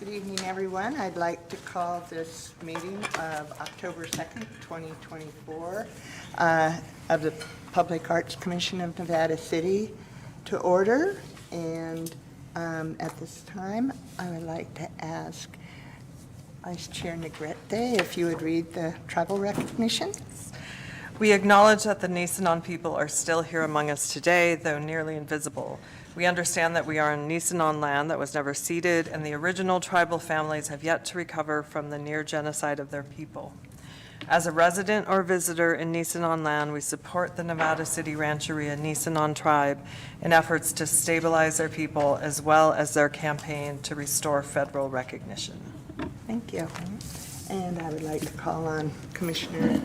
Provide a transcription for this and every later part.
Good evening, everyone. I'd like to call this meeting of October 2nd, 2024 of the Public Arts Commission of Nevada City to order. And at this time, I would like to ask Vice Chair Negrete if you would read the tribal recognition. We acknowledge that the Nisenan people are still here among us today, though nearly invisible. We understand that we are on Nisenan land that was never ceded, and the original tribal families have yet to recover from the near genocide of their people. As a resident or visitor in Nisenan land, we support the Nevada City Rancheria Nisenan tribe in efforts to stabilize their people as well as their campaign to restore federal recognition. Thank you. And I would like to call on Commissioner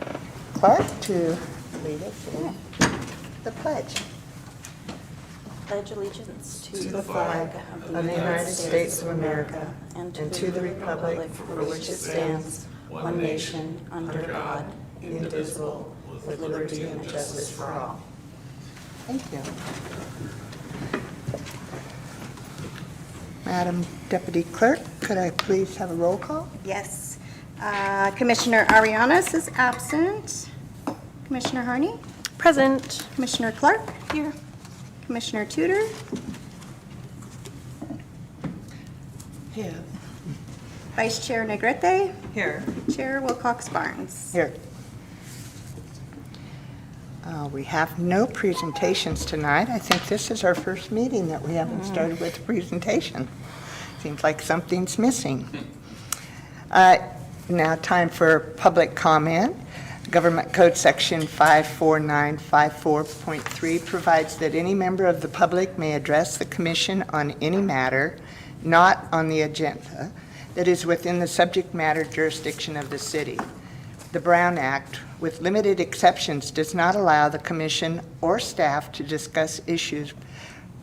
Clark to lead us in the pledge. Pledge allegiance To the flag of the United States of America and to the republic for which it stands, one nation, under God, indivisible, with liberty and justice for all. Thank you. Madam Deputy Clerk, could I please have a roll call? Yes. Commissioner Arianes is absent. Commissioner Harney? Present. Commissioner Clark? Here. Commissioner Tudor? Here. Vice Chair Negrete? Here. Chair Wilcox Barnes? Here. We have no presentations tonight. I think this is our first meeting that we haven't started with a presentation. Seems like something's missing. Now time for public comment. Government Code Section 54954.3 provides that any member of the public may address the commission on any matter not on the agenda that is within the subject matter jurisdiction of the city. The Brown Act, with limited exceptions, does not allow the commission or staff to discuss issues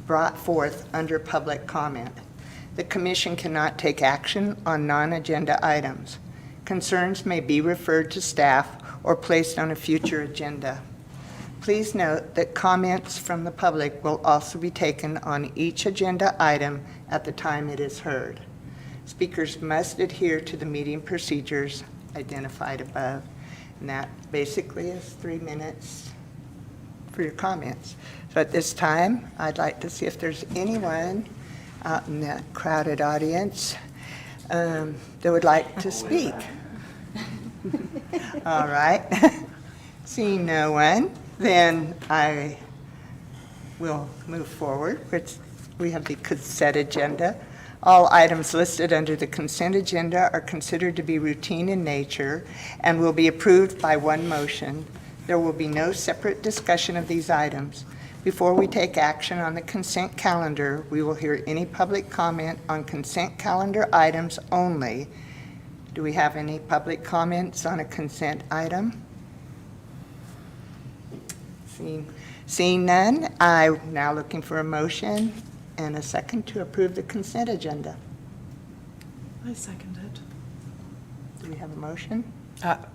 brought forth under public comment. The commission cannot take action on non-agenda items. Concerns may be referred to staff or placed on a future agenda. Please note that comments from the public will also be taken on each agenda item at the time it is heard. Speakers must adhere to the meeting procedures identified above, and that basically is 3 minutes for your comments. So at this time, I'd like to see if there's anyone out in that crowded audience that would like to speak. All right. Seeing no one, then I will move forward. We have the consent agenda. All items listed under the consent agenda are considered to be routine in nature and will be approved by one motion. There will be no separate discussion of these items. Before we take action on the consent calendar, we will hear any public comment on consent calendar items only. Do we have any public comments on a consent item? Seeing none, I'm now looking for a motion and a second to approve the consent agenda. I second it. Do we have a motion?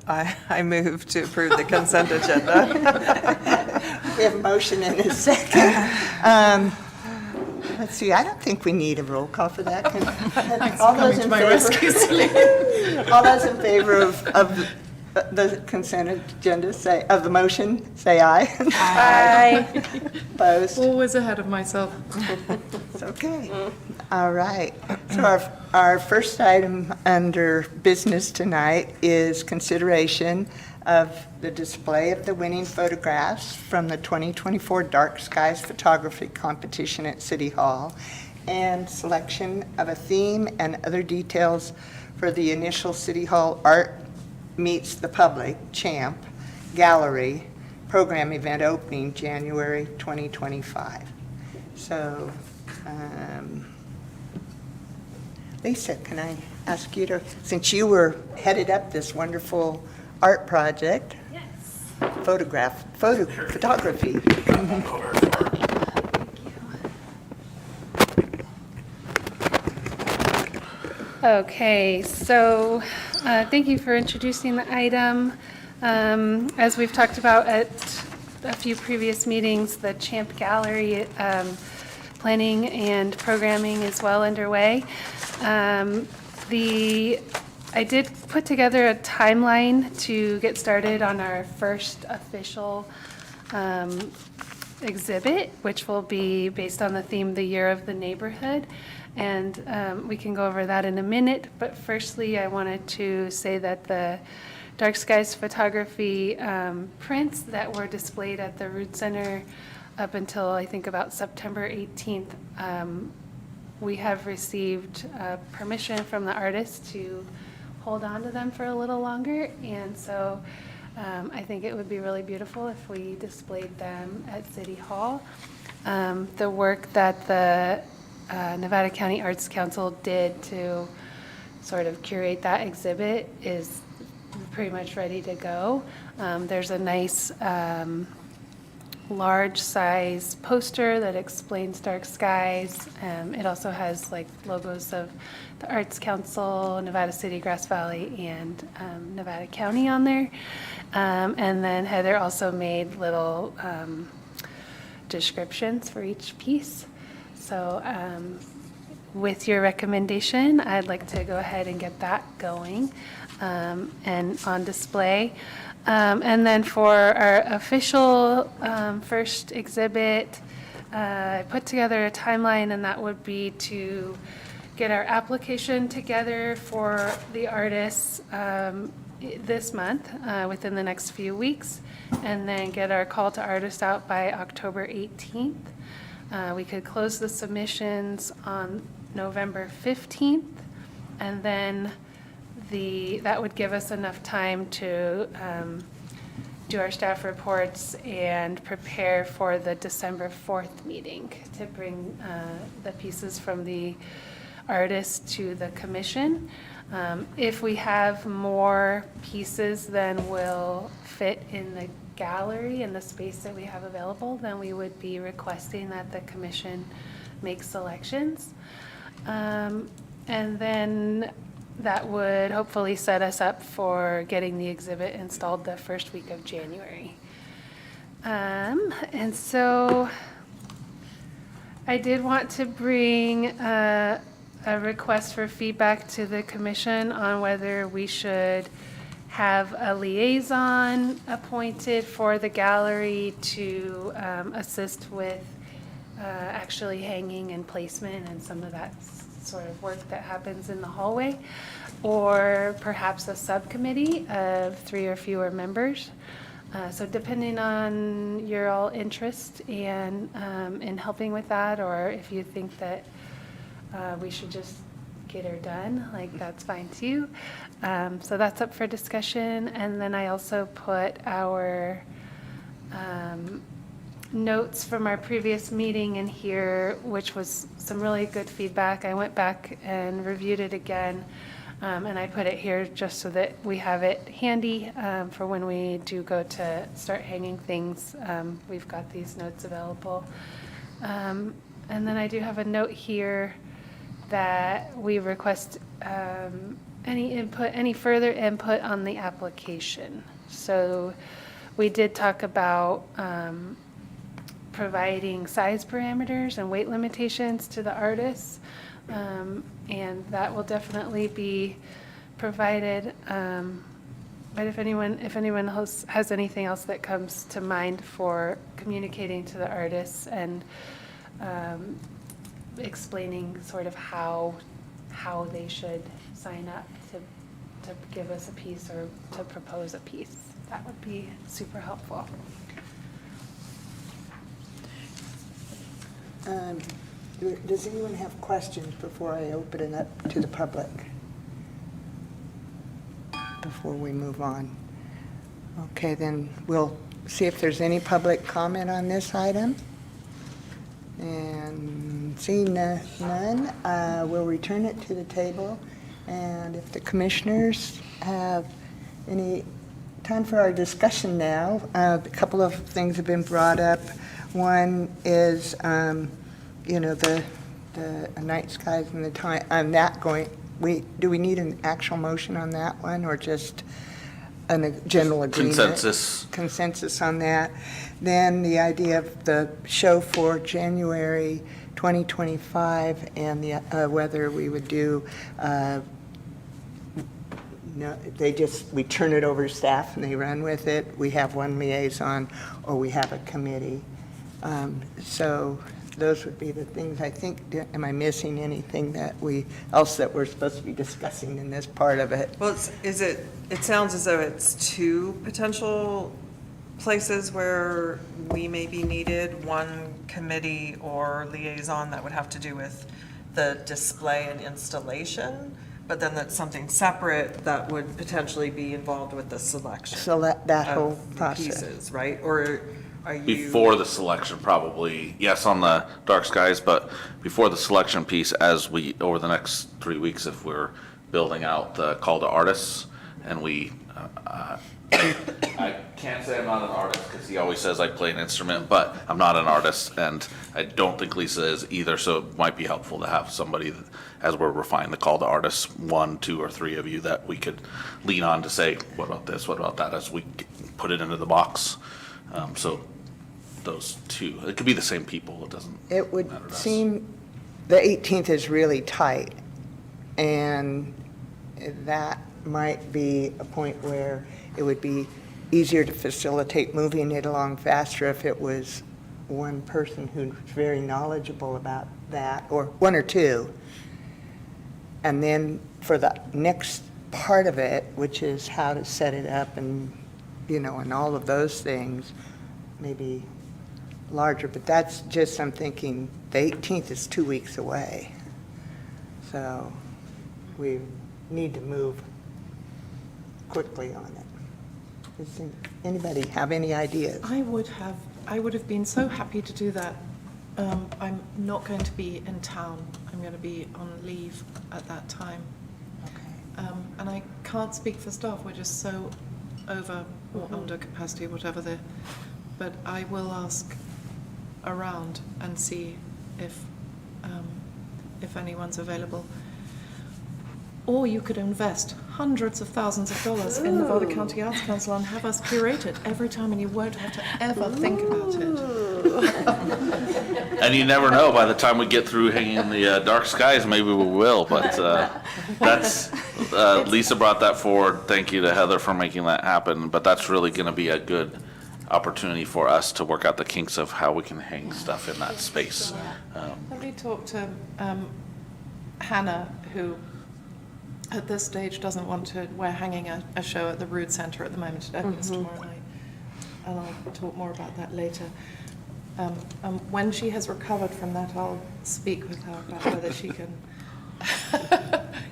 I move to approve the consent agenda. We have a motion and a second. Let's see, I don't think we need a roll call for that. All those in favor, all those in favor of the consent agenda, of the motion, say aye. Aye. Opposed? Always ahead of myself. It's okay. All right. So our first item under business tonight is consideration of the display of the winning photographs from the 2024 Dark Skies Photography Competition at City Hall and selection of a theme and other details for the initial City Hall Art Meets the Public, CHAMP, Gallery program event opening January 2025. So, Lisa, can I ask you to, since you were headed up this wonderful art project, Yes. photography. Okay, so thank you for introducing the item. As we've talked about at a few previous meetings, the CHAMP Gallery planning and programming is well underway. I did put together a timeline to get started on our first official exhibit, which will be based on the theme, the Year of the Neighborhood. And we can go over that in a minute, but firstly, I wanted to say that the Dark Skies Photography prints that were displayed at the Root Center up until, I think, about September 18th, we have received permission from the artist to hold on to them for a little longer, and so I think it would be really beautiful if we displayed them at City Hall. The work that the Nevada County Arts Council did to sort of curate that exhibit is pretty much ready to go. There's a nice large size poster that explains Dark Skies. It also has like logos of the Arts Council, Nevada City, Grass Valley, and Nevada County on there. And then Heather also made little descriptions for each piece. So with your recommendation, I'd like to go ahead and get that going and on display. And then for our official first exhibit, I put together a timeline, and that would be to get our application together for the artists this month, within the next few weeks, and then get our call to artists out by October 18th. We could close the submissions on November 15th, and then that would give us enough time to do our staff reports and prepare for the December 4th meeting to bring the pieces from the artists to the commission. If we have more pieces than will fit in the gallery in the space that we have available, then we would be requesting that the commission make selections. And then that would hopefully set us up for getting the exhibit installed the first week of January. And so I did want to bring a request for feedback to the commission on whether we should have a liaison appointed for the gallery to assist with actually hanging and placement and some of that sort of work that happens in the hallway, or perhaps a subcommittee of 3 or fewer members. So depending on your all interest in helping with that, or if you think that we should just get her done, like that's fine too. So that's up for discussion. And then I also put our notes from our previous meeting in here, which was some really good feedback. I went back and reviewed it again, and I put it here just so that we have it handy for when we do go to start hanging things. We've got these notes available. And then I do have a note here that we request any further input on the application. So we did talk about providing size parameters and weight limitations to the artists, and that will definitely be provided. But if anyone has anything else that comes to mind for communicating to the artists and explaining sort of how they should sign up to give us a piece or to propose a piece, that would be super helpful. Does anyone have questions before I open it up to the public? Before we move on. Okay, then we'll see if there's any public comment on this item. And seeing none, we'll return it to the table. And if the commissioners have any time for our discussion now, a couple of things have been brought up. One is, the night skies and the time, on that going, do we need an actual motion on that one, or just a general agreement? Consensus on that. Then the idea of the show for January 2025 and whether we would do No, we turn it over to staff and they run with it. We have one liaison, or we have a committee. So those would be the things, I think. Am I missing anything that else that we're supposed to be discussing in this part of it? Well, it sounds as though it's two potential places where we may be needed, one committee or liaison that would have to do with the display and installation, but then that's something separate that would potentially be involved with the selection So that whole of the process. pieces, right? Or are you? Before the selection, probably, yes, on the dark skies, but before the selection piece, as we, over the next 3 weeks, if we're building out the call to artists, and I can't say I'm not an artist, because he always says I play an instrument, but I'm not an artist, and I don't think Lisa is either, so it might be helpful to have somebody, as we're refining the call to artists, 1, 2, or 3 of you that we could lean on to say, what about this, what about that, as we put it into the box. So those two, it could be the same people, it doesn't It matter would to us. seem the 18th is really tight, and that might be a point where it would be easier to facilitate moving it along faster if it was one person who's very knowledgeable about that, or one or two. And then for the next part of it, which is how to set it up and, and all of those things, maybe larger, but that's just, I'm thinking, the 18th is 2 weeks away. So we need to move quickly on it. Does anybody have any ideas? I would have been so happy to do that. I'm not going to be in town. I'm going to be on leave at that time. And I can't speak for staff. We're just so over or under capacity, whatever but I will ask around and see if anyone's available. Or you could invest hundreds of thousands of dollars in the Nevada County Arts Council and have us curate it every time, and you won't have to ever think about it. And you never know, by the time we get through hanging the dark skies, maybe we will, but that's, Lisa brought that forward. Thank you to Heather for making that happen, but that's really gonna be a good opportunity for us to work out the kinks of how we can hang stuff in that space. Let me talk to Hannah, who at this stage doesn't want to, we're hanging a show at the Rood Centre at the moment at Edmonds tomorrow night. And I'll talk more about that later. When she has recovered from that, I'll speak with her about whether she can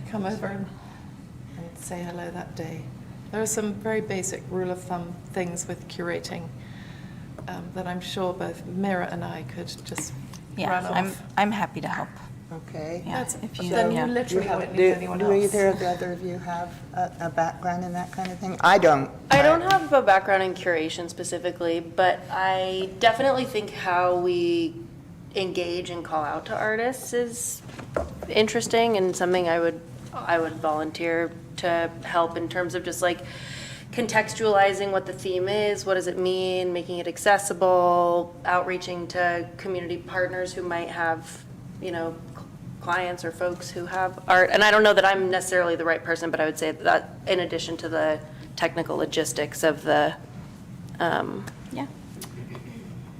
come over and say hello that day. There are some very basic rule of thumb things with curating that I'm sure both Mira and I could just run off. I'm happy to help. Okay. Yeah, That's, if you, then yeah. you literally won't need Do anyone do else. either of the other of you have a background in that kind of thing? I don't. I don't have a background in curation specifically, but I definitely think how we engage and call out to artists is interesting and something I would volunteer to help in terms of just like contextualizing what the theme is, what does it mean, making it accessible, outreaching to community partners who might have, clients or folks who have art. And I don't know that I'm necessarily the right person, but I would say that in addition to the technical logistics of the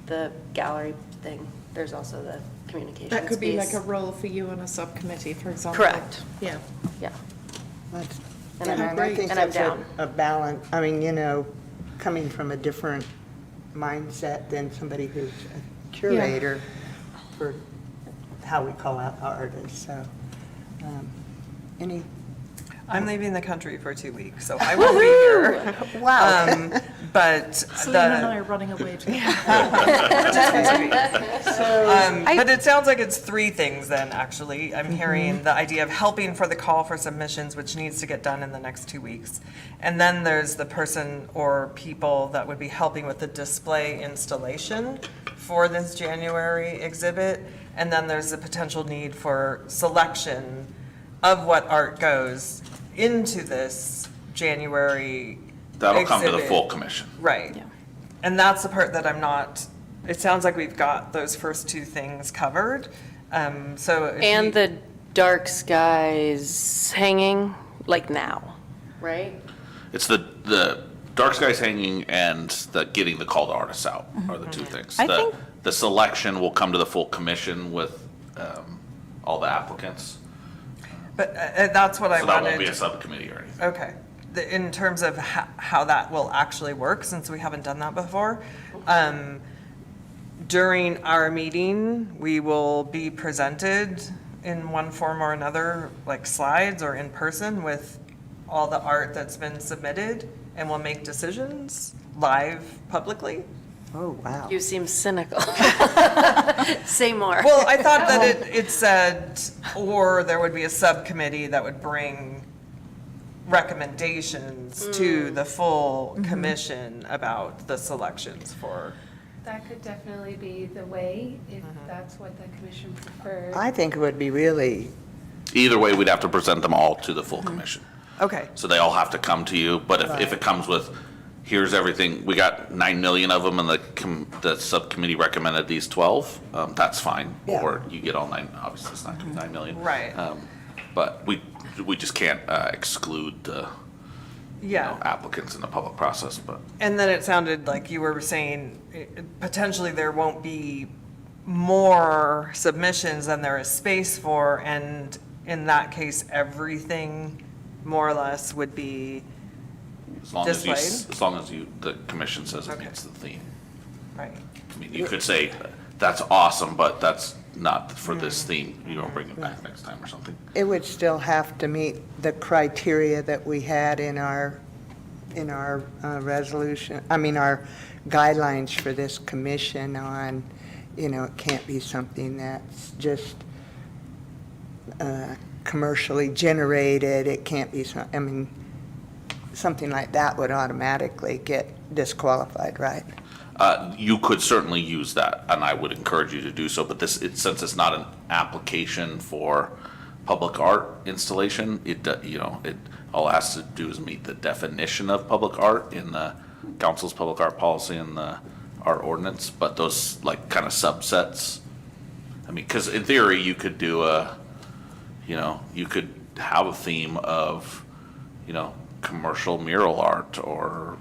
the gallery thing, there's also the communications That could be piece. like a role for you on a subcommittee, for example. Correct. Yeah. Yeah. That's- And And I'm I great. think And I'm that's down. a balance, coming from a different mindset than somebody who's a curator for how we call out artists, so, any, I'm leaving the country for 2 weeks, so I won't be here. wow. But Celine and I are running away together. But it sounds like it's 3 things then, actually. I'm hearing the idea of helping for the call for submissions, which needs to get done in the next 2 weeks. And then there's the person or people that would be helping with the display installation for this January exhibit. And then there's the potential need for selection of what art goes into this January That'll come to the exhibit. full commission. Right. Yeah. And that's the part that I'm not, it sounds like we've got those first 2 things covered. So if And you- the dark skies hanging, like now. right? It's the dark skies hanging and the getting the call to artists out are the two things. I think- The selection will come to the full commission with all the applicants. But that's what I So that won't be a wanted. subcommittee or anything. Okay. In terms of how that will actually work, since we haven't done that before, during our meeting, we will be presented in one form or another, like slides or in person with all the art that's been submitted, and we'll make decisions live publicly. Oh, wow. You seem cynical. Say more. Well, I thought that it said, or there would be a subcommittee that would bring recommendations to the full commission about the selections for. That could definitely be the way, if that's what the commission prefers. I think it would be really, Either way, we'd have to present them all to the full commission. Okay, So they all have to come to you, but if it comes with, here's everything, we got 9 million of them and the subcommittee recommended these 12, that's fine. Yeah. Or you get all 9, obviously it's not gonna be 9 million. Right. But we just can't exclude the yeah. applicants in the public process, but. And then it sounded like you were saying potentially there won't be more submissions than there is space for, and in that case, everything more or less would be, As long as you, Displayed? as long as you, the commission says it Okay. meets the theme. right, I mean, you could say, that's awesome, but that's not for this theme, you don't bring it back next time or something. it would still have to meet the criteria that we had in our resolution, our guidelines for this commission on, it can't be something that's just commercially generated, it can't be, something like that would automatically get disqualified, right? You could certainly use that, and I would encourage you to do so, but since it's not an application for public art installation, all it has to do is meet the definition of public art in the council's public art policy and the art ordinance, but those like kind of subsets, because in theory, you could do you could have a theme of, commercial mural art or,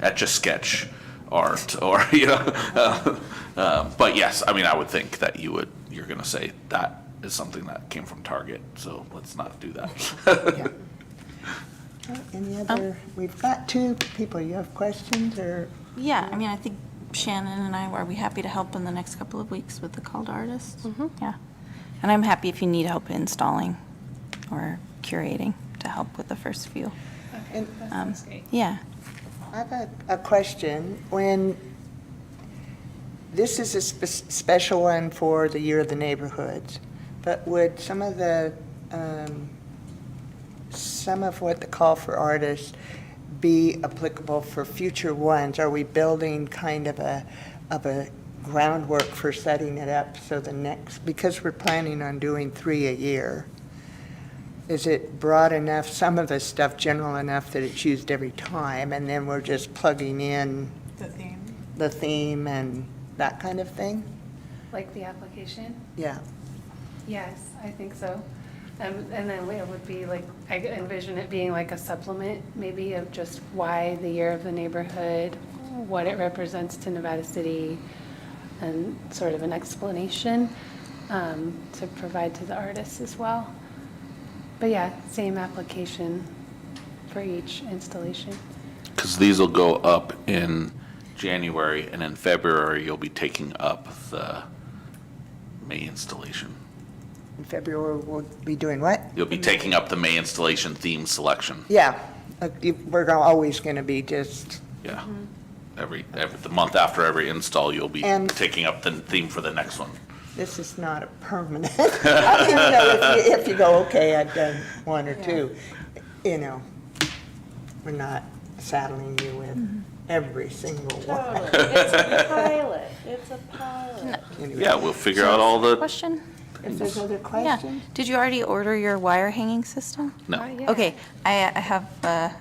Etch-a-Sketch art or, but yes, I would think that you're going to say that is something that came from Target, so let's not do that. Any other, we've got two people, you have questions or? Yeah, I think Shannon and I, are we happy to help in the next couple of weeks with the call to artists? Yeah. And I'm happy if you need help installing or curating to help with the first few. And That sounds great. Yeah. I've got a question. When, this is a special one for the Year of the Neighborhoods, but would some of what the call for artists be applicable for future ones? Are we building kind of a groundwork for setting it up so because we're planning on doing 3 a year, is it broad enough, some of the stuff general enough that it's used every time, and then we're just plugging in the theme and that kind of thing? Like the application? Yeah. Yes, I think so. And then it would be like, I envision it being like a supplement, maybe of just why the Year of the Neighborhood, what it represents to Nevada City, and sort of an explanation to provide to the artists as well. But yeah, same application for each installation. Because these will go up in January, and in February, you'll be taking up the May installation. In February, we'll be doing what? You'll be taking up the May installation theme selection. Yeah, we're always going to be just, Yeah. The month after every install, you'll be And- taking up the theme for the next one. this is not a permanent. I mean, if you go, okay, I've done one or two, we're not saddling you with every single one. It's a pilot, it's a pilot. Anyway, Yeah, we'll figure out all the, Question? if there's other Yeah. questions? Did you already order your wire hanging system? no. Not yet. Okay, I have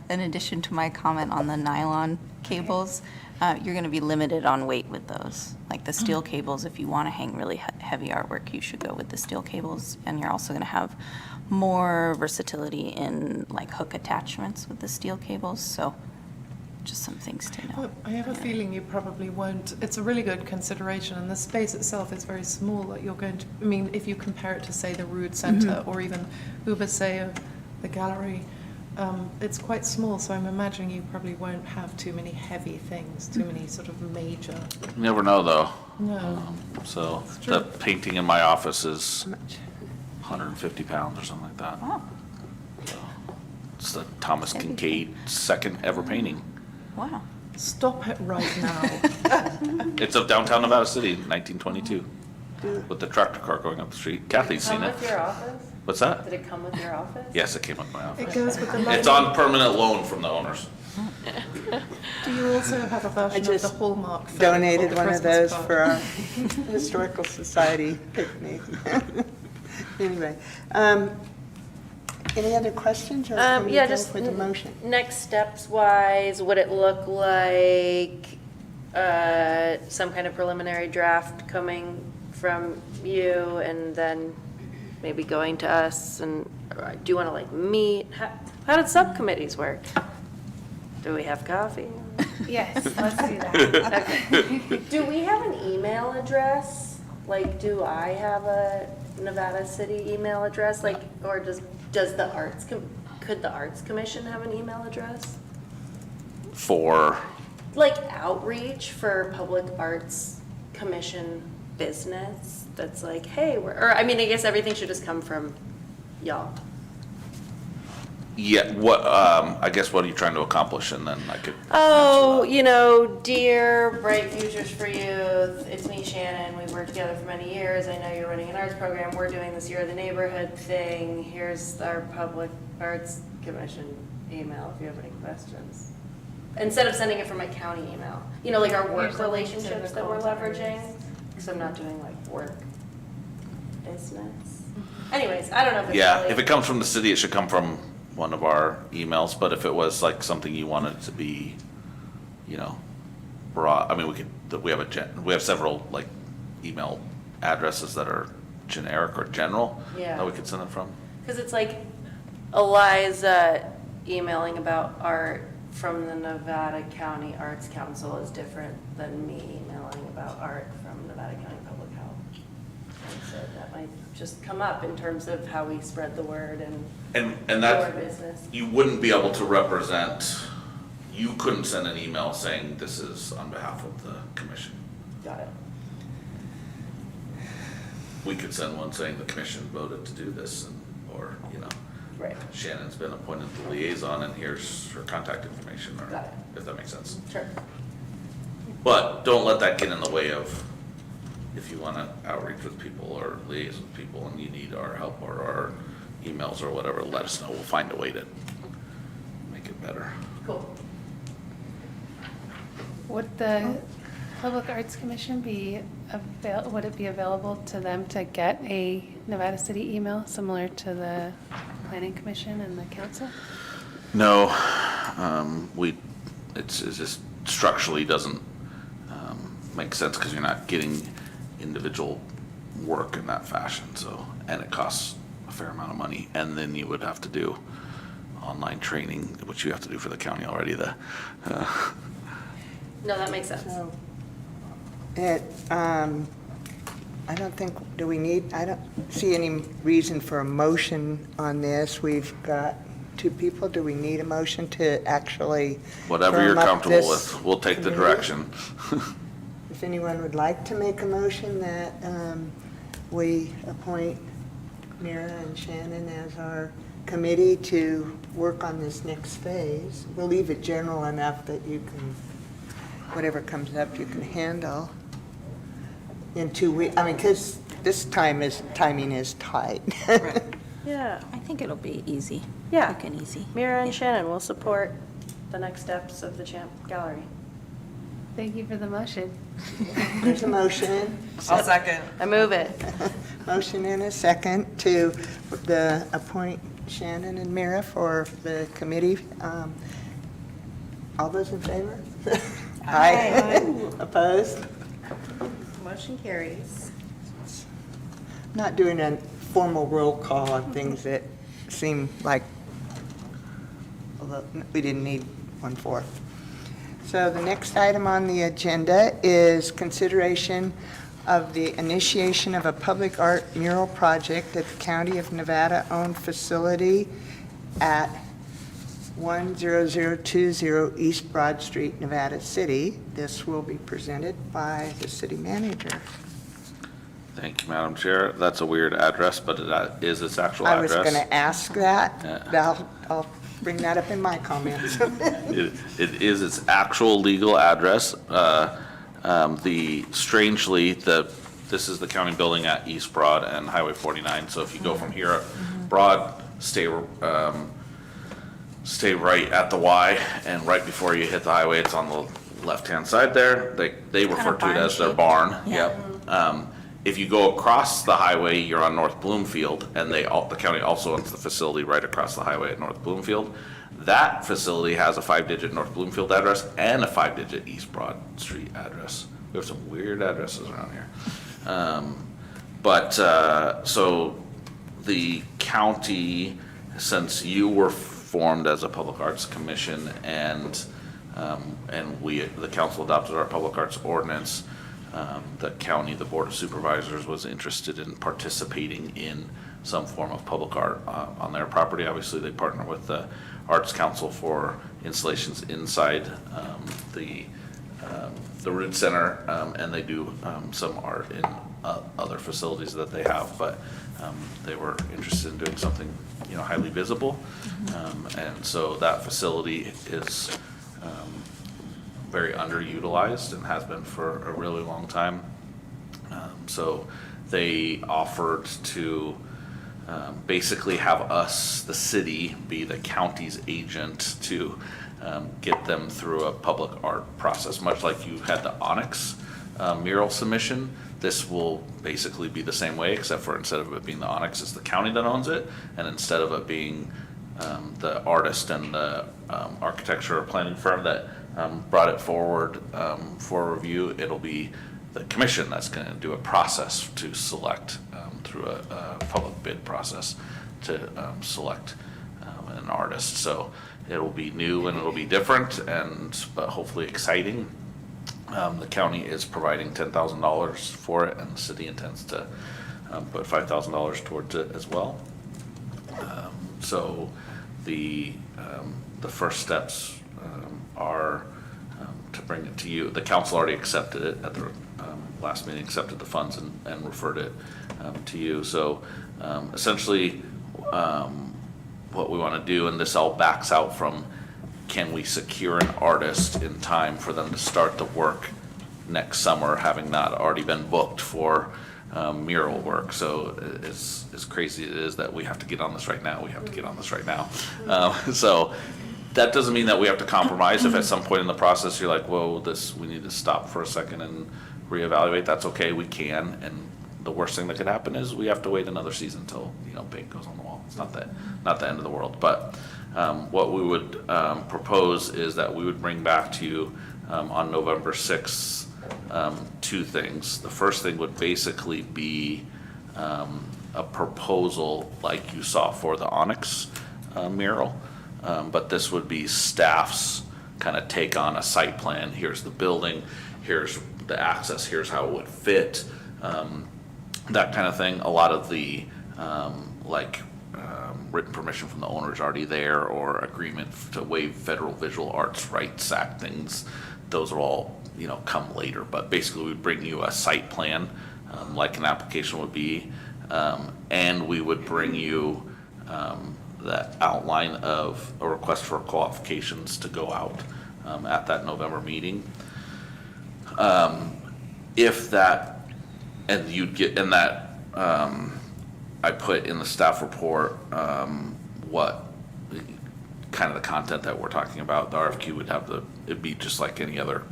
an addition to my comment on the nylon cables. You're going to be limited on weight with those. Like the steel cables, if you want to hang really heavy artwork, you should go with the steel cables. And you're also going to have more versatility in like hook attachments with the steel cables, so just some things to know. Well, I have a feeling you probably won't. It's a really good consideration, and the space itself is very small that you're going to, I mean, if you compare it to, say, the Rood Center or even Ubaseo, the gallery, it's quite small, so I'm imagining you probably won't have too many heavy things, too many sort of major. You never know, though. No. So true. the painting in my office is 150 pounds or something like that. Oh, So it's the Thomas Kincaid second ever painting. wow. Stop it right now. It's of downtown Nevada City, 1922, with the tractor car going up the street. Kathy's seen Come it. with your office? What's that? Did it come with your office? Yes, it came with my office. It goes with the It's logo. on permanent loan from the owners. Do you also have a version of the just Hallmark film Donated called The one of Christmas those Card? for our Historical Society picnic. Anyway, any other questions, or can we Yeah, go just with the motion? next steps wise, would it look like some kind of preliminary draft coming from you and then maybe going to us? And do you want to like meet? How did subcommittees work? Do we have coffee? Yes, let's do that. Do we have an email address? Like, do I have a Nevada City email address? Like, or does the could the Arts Commission have an email address? For, Like outreach for Public Arts Commission business that's like, hey, or I mean, I guess everything should just come from y'all. yeah, what, I guess what are you trying to accomplish? And then I could, Oh, dear Bright Futures for Youth, it's me, Shannon, we've worked together for many years, I know you're running an arts program, we're doing this Year of the Neighborhood thing, here's our Public Arts Commission email if you have any questions. Instead of sending it from my county email, like our work Here's the link to relationships the that we're calls. leveraging, because I'm not doing like work business. Anyways, I don't know if it's yeah, really- if it comes from the city, it should come from one of our emails, but if it was like something you wanted to be, broad, I mean, we have several like email addresses that are generic or general Yeah. that we could send it from. Because it's like Eliza emailing about art from the Nevada County Arts Council is different than me emailing about art from Nevada County Public Health. And so that might just come up in terms of how we spread the word and And our that, business. you wouldn't be able to represent, you couldn't send an email saying this is on behalf of the commission. Got it. We could send one saying the commission voted to do this, or, Right. Shannon's been appointed the liaison and here's her contact information, or, Got it. if that makes sense. Sure. But don't let that get in the way of, if you want to outreach with people or liaise with people and you need our help or our emails or whatever, let us know. We'll find a way to make it better. Cool. Would the Public Arts Commission would it be available to them to get a Nevada City email similar to the Planning Commission and the council? No, it just structurally doesn't make sense because you're not getting individual work in that fashion, so, and it costs a fair amount of money, and then you would have to do online training, which you have to do for the county already, No, that makes sense. So, I don't think, I don't see any reason for a motion on this. We've got two people. Do we need a motion to actually whatever you're firm up comfortable this with, we'll take the committee? direction. If anyone would like to make a motion that we appoint Mira and Shannon as our committee to work on this next phase, we'll leave it general enough that you can, whatever comes up, you can handle in 2 weeks. I mean, because this timing is tight. Yeah. I think it'll be easy. Yeah. Quick and easy. Mira and Shannon will support the next steps of the Champ Gallery. Thank you for the motion. There's a motion. I'll second. I move it. Motion and a second to appoint Shannon and Mira for the committee. All those in favor? Aye. Opposed? Motion carries. Not doing a formal roll call on things that seemed like we didn't need 1/4. So the next item on the agenda is consideration of the initiation of a public art mural project at the County of Nevada-owned facility at 10020 East Broad Street, Nevada City. This will be presented by the city manager. Thank you, Madam Chair. That's a weird address, but that is its actual I was address. going to ask that. Yeah. I'll bring that up in my comments. It is its actual legal address. Strangely, this is the county building at East Broad and Highway 49. So if you go from here, Broad, stay right at the Y, and right before you hit the highway, it's on the left-hand side there. They refer to it as their barn. Yeah. Yep. If you go across the highway, you're on North Bloomfield, and the county also owns the facility right across the highway at North Bloomfield. That facility has a 5-digit North Bloomfield address and a 5-digit East Broad Street address. We have some weird addresses around here. So the county, since you were formed as a public arts commission and the council adopted our public arts ordinance, the county, the Board of Supervisors was interested in participating in some form of public art on their property. Obviously, they partner with the Arts Council for installations inside the Root Center, and they do some art in other facilities that they have, but they were interested in doing something, highly visible. And so that facility is very underutilized and has been for a really long time. So they offered to basically have us, the city, be the county's agent to get them through a public art process, much like you had the Onyx mural submission. This will basically be the same way, except for instead of it being the Onyx, it's the county that owns it, and instead of it being the artist and the architecture or planning firm that brought it forward for review, it'll be the commission that's going to do a process to select through a public bid process to select an artist. So it'll be new and it'll be different, but hopefully exciting. The county is providing $10,000 for it, and the city intends to put $5,000 towards it as well. So the first steps are to bring it to you. The council already accepted it at the last meeting, accepted the funds and referred it to you. So essentially what we want to do, and this all backs out from, can we secure an artist in time for them to start the work next summer, having not already been booked for mural work. So as crazy it is that we have to get on this right now, so that doesn't mean that we have to compromise. If at some point in the process you're like, whoa, we need to stop for a second and reevaluate, that's okay, we can. And the worst thing that could happen is we have to wait another season until paint goes on the wall. It's not the end of the world. But what we would propose is that we would bring back to you on November 6th two things. The first thing would basically be a proposal like you saw for the Onyx mural, but this would be staff's kind of take on a site plan. Here's the building, here's the access, here's how it would fit, that kind of thing. A lot of the written permission from the owner is already there, or agreement to waive federal visual arts rights act things. Those are all come later, but basically we bring you a site plan like an application would be, and we would bring you that outline of a request for qualifications to go out at that November meeting. If that, and you'd get in that, I put in the staff report what kind of the content that we're talking about. The RFQ would have it'd be just like any other,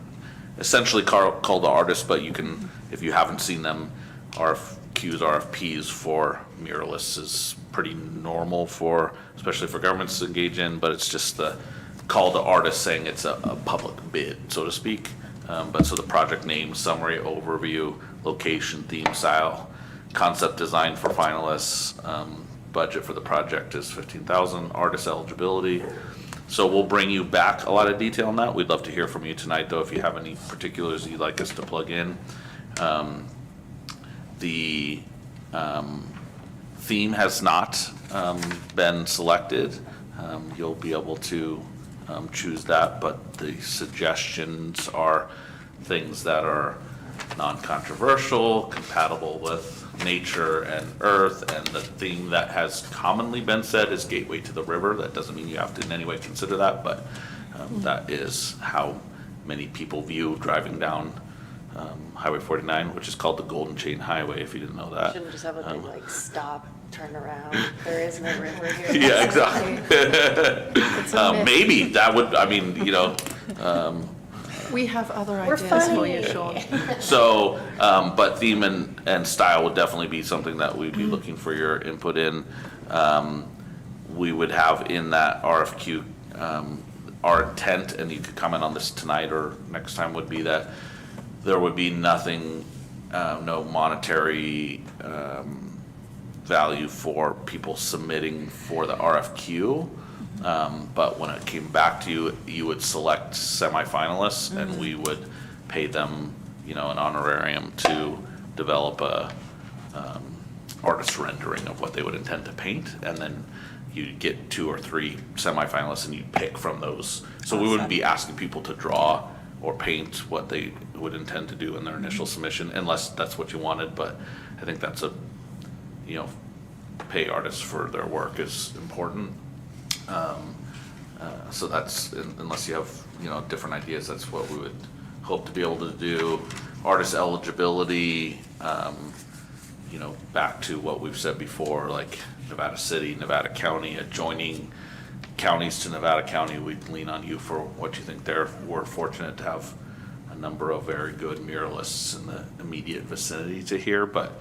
essentially call the artist, but you can, if you haven't seen them, RFQs, RFPs for muralists is pretty normal especially for governments to engage in, but it's just the call to artist saying it's a public bid, so to speak. But so the project name, summary, overview, location, theme, style, concept design for finalists, budget for the project is 15,000, artist eligibility. So we'll bring you back a lot of detail on that. We'd love to hear from you tonight, though, if you have any particulars you'd like us to plug in. The theme has not been selected. You'll be able to choose that, but the suggestions are things that are non-controversial, compatible with nature and earth, and the theme that has commonly been said is gateway to the river. That doesn't mean you have to in any way consider that, but that is how many people view driving down Highway 49, which is called the Golden Chain Highway, if you didn't know that. Shouldn't just have a big, like, stop, turn around, there is no river here. Yeah, exactly. Maybe that would, I mean, you know, We have other We're ideas for you, funny. Sean. so, but theme and style would definitely be something that we'd be looking for your input in. We would have in that RFQ, our intent, and you could comment on this tonight or next time, would be that there would be nothing, no monetary value for people submitting for the RFQ. But when it came back to you, you would select semifinalists and we would pay them, you know, an honorarium to develop a artist rendering of what they would intend to paint. And then you'd get 2 or 3 semifinalists and you'd pick from those. So we wouldn't be asking people to draw or paint what they would intend to do in their initial submission, unless that's what you wanted. But I think that's a, you know, pay artists for their work is important. So that's, unless you have, you know, different ideas, that's what we would hope to be able to do. Artist eligibility, you know, back to what we've said before, like Nevada City, Nevada County, adjoining counties to Nevada County, we'd lean on you for what you think there. We're fortunate to have a number of very good muralists in the immediate vicinity to here, but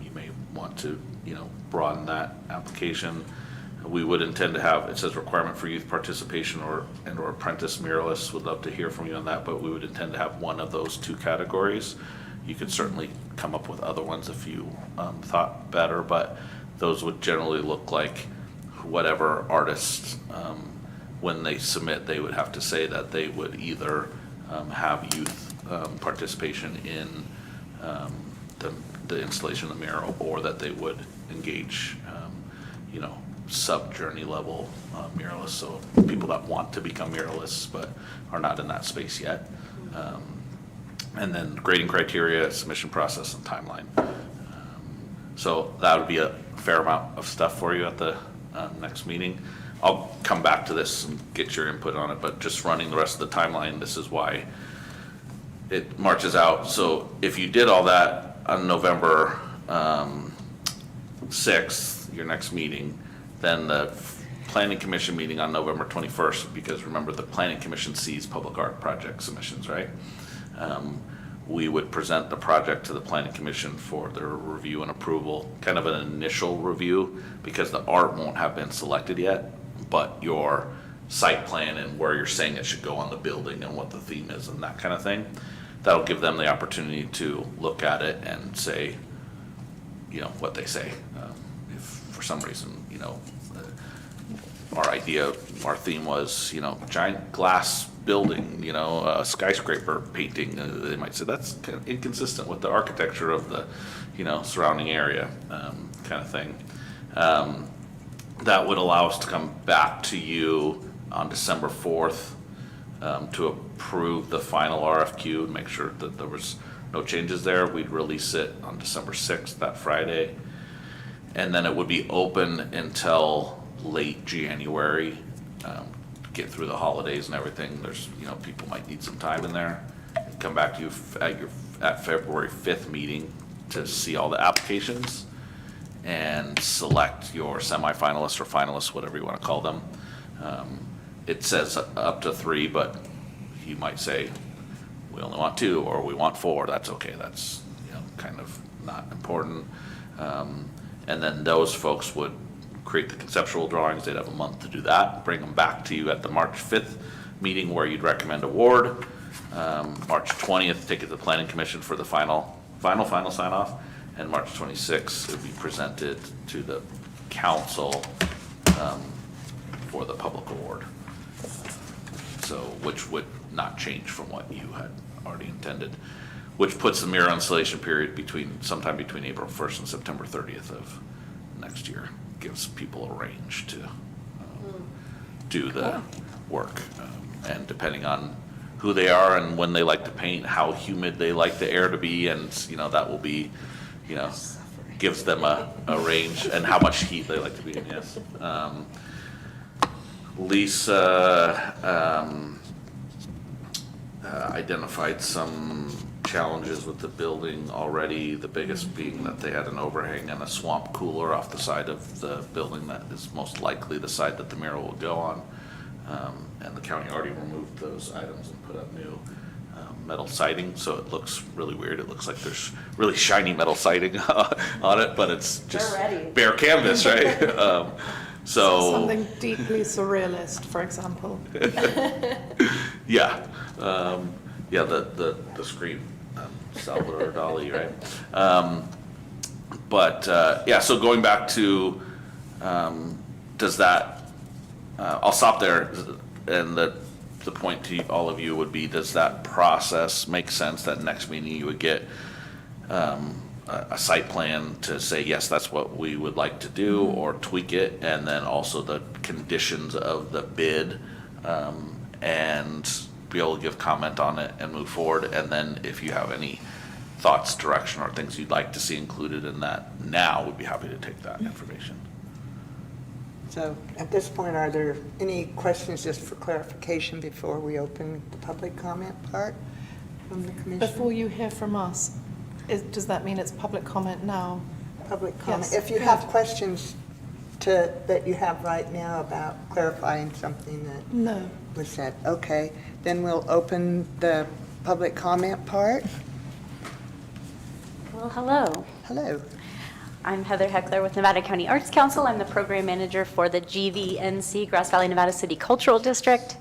you may want to, you know, broaden that application. We would intend to have, it says requirement for youth participation or apprentice muralists. Would love to hear from you on that, but we would intend to have one of those 2 categories. You could certainly come up with other ones if you thought better, but those would generally look like whatever artist, when they submit, they would have to say that they would either have youth participation in the installation of the mural, or that they would engage, you know, sub-journey level muralists, so people that want to become muralists but are not in that space yet. And then grading criteria, submission process, and timeline. So that would be a fair amount of stuff for you at the next meeting. I'll come back to this and get your input on it, but just running the rest of the timeline, this is why it marches out. So if you did all that on November 6th, your next meeting, then the planning commission meeting on November 21st, because remember, the planning commission sees public art project submissions, right? We would present the project to the planning commission for their review and approval, kind of an initial review, because the art won't have been selected yet, but your site plan and where you're saying it should go on the building and what the theme is and that kind of thing, that'll give them the opportunity to look at it and say, you know, what they say. If for some reason, you know, our theme was, you know, giant glass building, you know, a skyscraper painting, they might say that's kind of inconsistent with the architecture of the, you know, surrounding area, kind of thing. That would allow us to come back to you on December 4th to approve the final RFQ and make sure that there was no changes there. We'd release it on December 6th, that Friday. And then it would be open until late January, get through the holidays and everything. There's, you know, people might need some time in there. Come back to you at February 5th meeting to see all the applications and select your semifinalists or finalists, whatever you want to call them. It says up to 3, but you might say, we only want 2 or we want 4. That's okay. That's, you know, kind of not important. And then those folks would create the conceptual drawings. They'd have a month to do that, bring them back to you at the March 5th meeting where you'd recommend award. March 20th, take it to the planning commission for the final sign off. And March 26th, it would be presented to the council for the public award. So, which would not change from what you had already intended, which puts the mural installation period sometime between April 1st and September 30th of next year. Gives people a range to do the work. And depending on who they are and when they like to paint, how humid they like the air to be, and, that will be, gives them a range, and how much heat they like to be in, yes. Lisa identified some challenges with the building already, the biggest being that they had an overhang and a swamp cooler off the side of the building that is most likely the side that the mural will go on. And the county already removed those items and put up new metal siding, so it looks really weird. It looks like there's really shiny metal siding on it, but it's just bare canvas, right? So Something deeply surrealist, for example. yeah, the screen, Salvador Dali, right? So going back to, does that, I'll stop there, and the point to all of you would be, does that process make sense, that next meeting you would get a site plan to say, yes, that's what we would like to do, or tweak it, and then also the conditions of the bid, and be able to give comment on it and move forward, and then if you have any thoughts, direction, or things you'd like to see included in that now, we'd be happy to take that information. So at this point, are there any questions just for clarification before we open the public comment part from the commission? Before you hear from us, does that mean it's public comment now? Public comment. Yes, If you good. have questions that you have right now about clarifying something that No. was said, okay, then we'll open the public comment part. Well, hello. Hello. I'm Heather Heckler with Nevada County Arts Council. I'm the program manager for the GVNC, Grass Valley Nevada City Cultural District.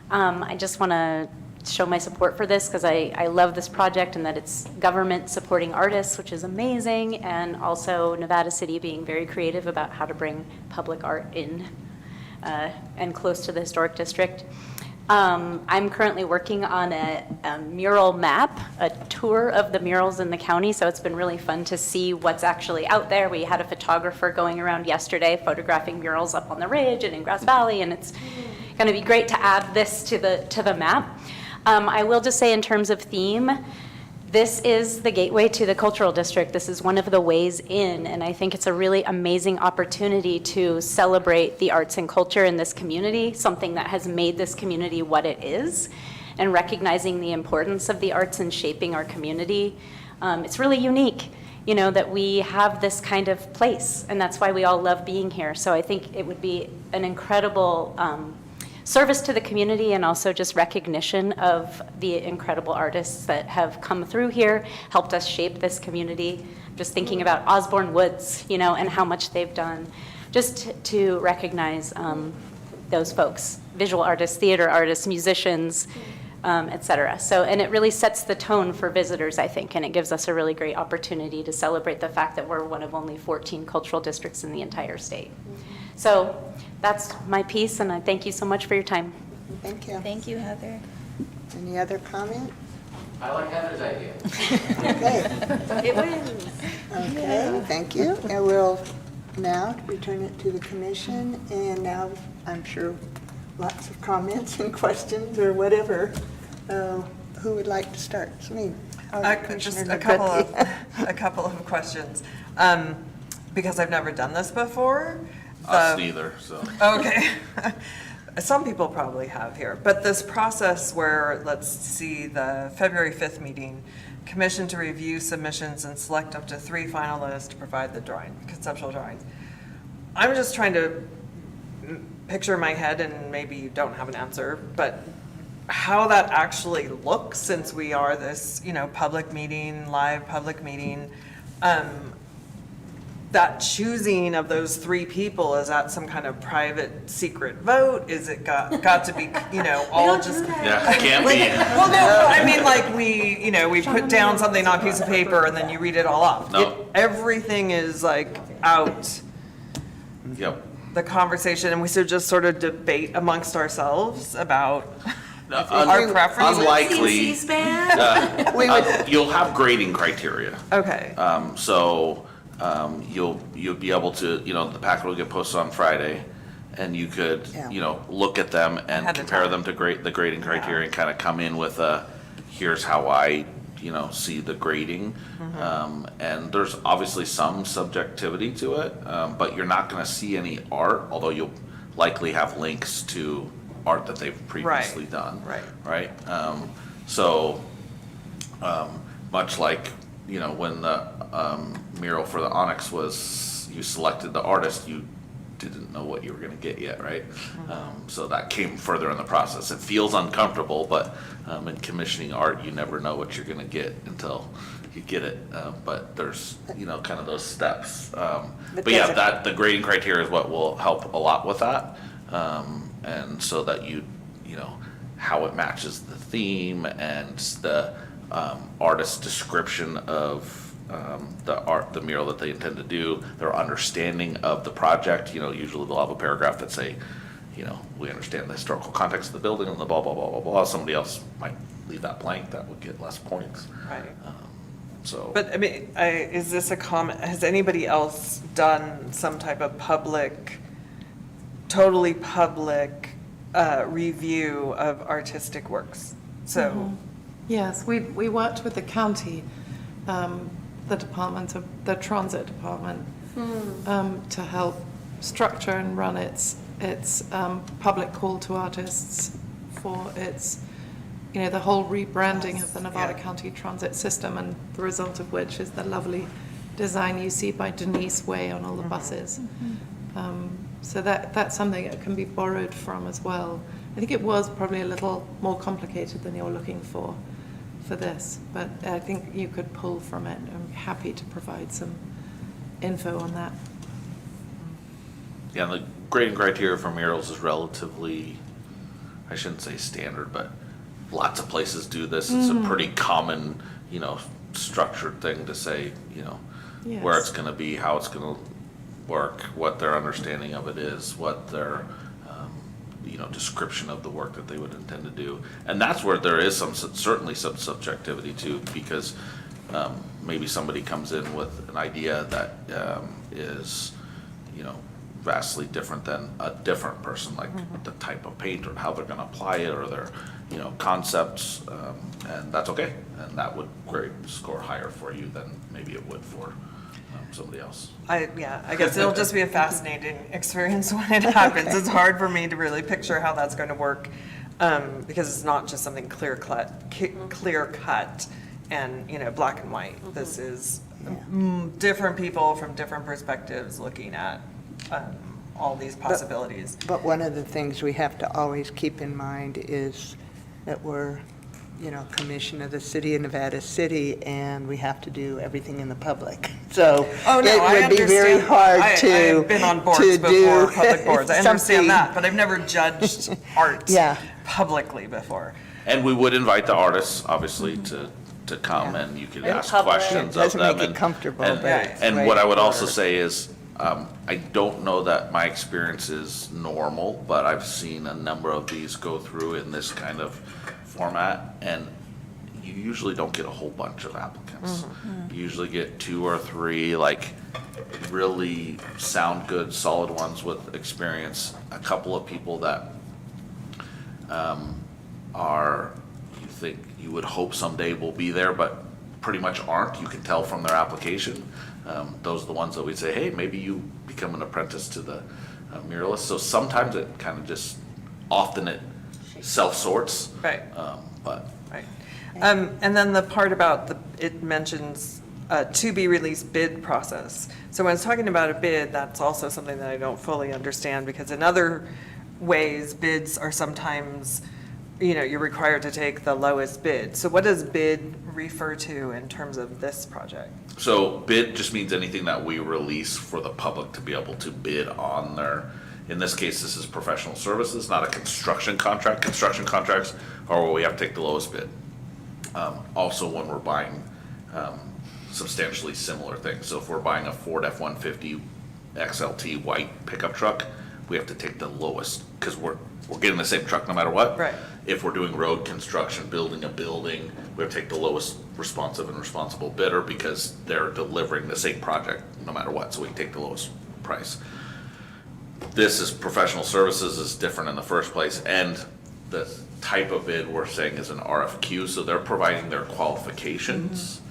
I just want to show my support for this because I love this project and that it's government supporting artists, which is amazing, and also Nevada City being very creative about how to bring public art in and close to the historic district. I'm currently working on a mural map, a tour of the murals in the county, so it's been really fun to see what's actually out there. We had a photographer going around yesterday photographing murals up on the ridge and in Grass Valley, and it's going to be great to add this to the map. I will just say in terms of theme, this is the gateway to the cultural district. This is one of the ways in, and I think it's a really amazing opportunity to celebrate the arts and culture in this community, something that has made this community what it is, and recognizing the importance of the arts in shaping our community. It's really unique, that we have this kind of place, and that's why we all love being here. So I think it would be an incredible service to the community, and also just recognition of the incredible artists that have come through here, helped us shape this community. Just thinking about Osborne Woods, and how much they've done, just to recognize those folks, visual artists, theater artists, musicians, et cetera. So, and it really sets the tone for visitors, I think, and it gives us a really great opportunity to celebrate the fact that we're one of only 14 cultural districts in the entire state. So that's my piece, and I thank you so much for your time. Thank you. Thank you, Heather. Any other comment? I like Heather's idea. Okay. It wins. Okay, thank you. And we'll now return it to the commission, and now I'm sure lots of comments and questions or whatever. Who would like to start? Celine? Or Just Commissioner a couple Negretti? a couple of questions. Because I've never done this before. Us neither, so. Okay. Some people probably have here, but this process where, let's see, the February 5th meeting, commission to review submissions and select up to 3 finalists to provide the conceptual drawings. I'm just trying to picture in my head, and maybe you don't have an answer, but how that actually looks, since we are this, public meeting, live public meeting. That choosing of those 3 people, is that some kind of private secret vote? Is it got to be, all just? Yeah, it can't be. Well, no, I mean, like we put down something on a piece of paper and then you read it all off. No. Everything is like out Yep. the conversation, and we should just sort of debate amongst ourselves about our preferences? Unlikely. C-SPAN? We would, You'll have grading criteria. Okay, So you'll be able to, the packet will get posted on Friday, and you could, Yeah. look at them and Ahead of compare time. them to the grading criteria and kind of come in with here's how I, see the grading. And there's obviously some subjectivity to it, but you're not going to see any art, although you'll likely have links to art that they've previously done. right. So, much like, when the mural for the Onyx was, you selected the artist, you didn't know what you were gonna get yet, right? So that came further in the process. It feels uncomfortable, but in commissioning art, you never know what you're gonna get until you get it. But there's, kind of those steps. But yeah, there's a- that, the grading criteria is what will help a lot with that. And so that how it matches the theme and the artist's description of the mural that they intend to do, their understanding of the project. Usually they'll have a paragraph that say, we understand the historical context of the building and the blah, blah, blah, blah, blah. Somebody else might leave that blank, that would get less points. Right. So. But I mean, is this a comment, has anybody else done some type of totally public review of artistic works? So, Yes, we worked with the county, the department of, the transit department, to help structure and run its public call to artists for its, the whole rebranding of the Nevada County transit system, and the result of which is the lovely design you see by Denise Way on all the buses. So that's something that can be borrowed from as well. I think it was probably a little more complicated than you're looking for this, but I think you could pull from it. I'm happy to provide some info on that. Yeah, the grading criteria for murals is relatively, I shouldn't say standard, but lots of places do this. It's a pretty common, structured thing to say, where Yes. it's gonna be, how it's gonna work, what their understanding of it is, what their, description of the work that they would intend to do. And that's where there is certainly some subjectivity too, because maybe somebody comes in with an idea that is, vastly different than a different person, like the type of paint or how they're gonna apply it or their, concepts, and that's okay. And that would score higher for you than maybe it would for somebody else. I guess it'll just be a fascinating experience when it happens. It's hard for me to really picture how that's going to work, because it's not just something clear cut and, black and white. This is different people from different perspectives looking at all these possibilities. but one of the things we have to always keep in mind is that we're, commission of the city of Nevada City, and we have to do everything in the public. So Oh, no, I it would be very understand. hard to I've been on boards to before, do public boards. I understand something- that, but I've never judged art Yeah. publicly before. And we would invite the artists, obviously, to come and you could In ask public. questions It of doesn't them. make it and- comfortable, and- but it's And way what I would also better. say is, I don't know that my experience is normal, but I've seen a number of these go through in this kind of format, and you usually don't get a whole bunch of applicants. You usually get 2 or 3, really sound good, solid ones with experience, a couple of people that you think you would hope someday will be there, but pretty much aren't. You can tell from their application. Those are the ones that we'd say, hey, maybe you become an apprentice to the muralist. So sometimes it kind of often it self-sorts. Right. But Right. And then the part about it mentions to be released bid process. So when it's talking about a bid, that's also something that I don't fully understand, because in other ways, bids are sometimes, you're required to take the lowest bid. So what does bid refer to in terms of this project? So bid just means anything that we release for the public to be able to bid on their, in this case, this is professional services, not a construction contract. Construction contracts are where we have to take the lowest bid. Also, when we're buying substantially similar things. So if we're buying a Ford F-150, XLT white pickup truck, we have to take the lowest, because we're getting the same truck no matter what. Right. If we're doing road construction, building a building, we have to take the lowest responsive and responsible bidder because they're delivering the same project no matter what, so we can take the lowest price. This is professional services, is different in the first place, and the type of bid we're saying is an RFQ, so they're providing their qualifications,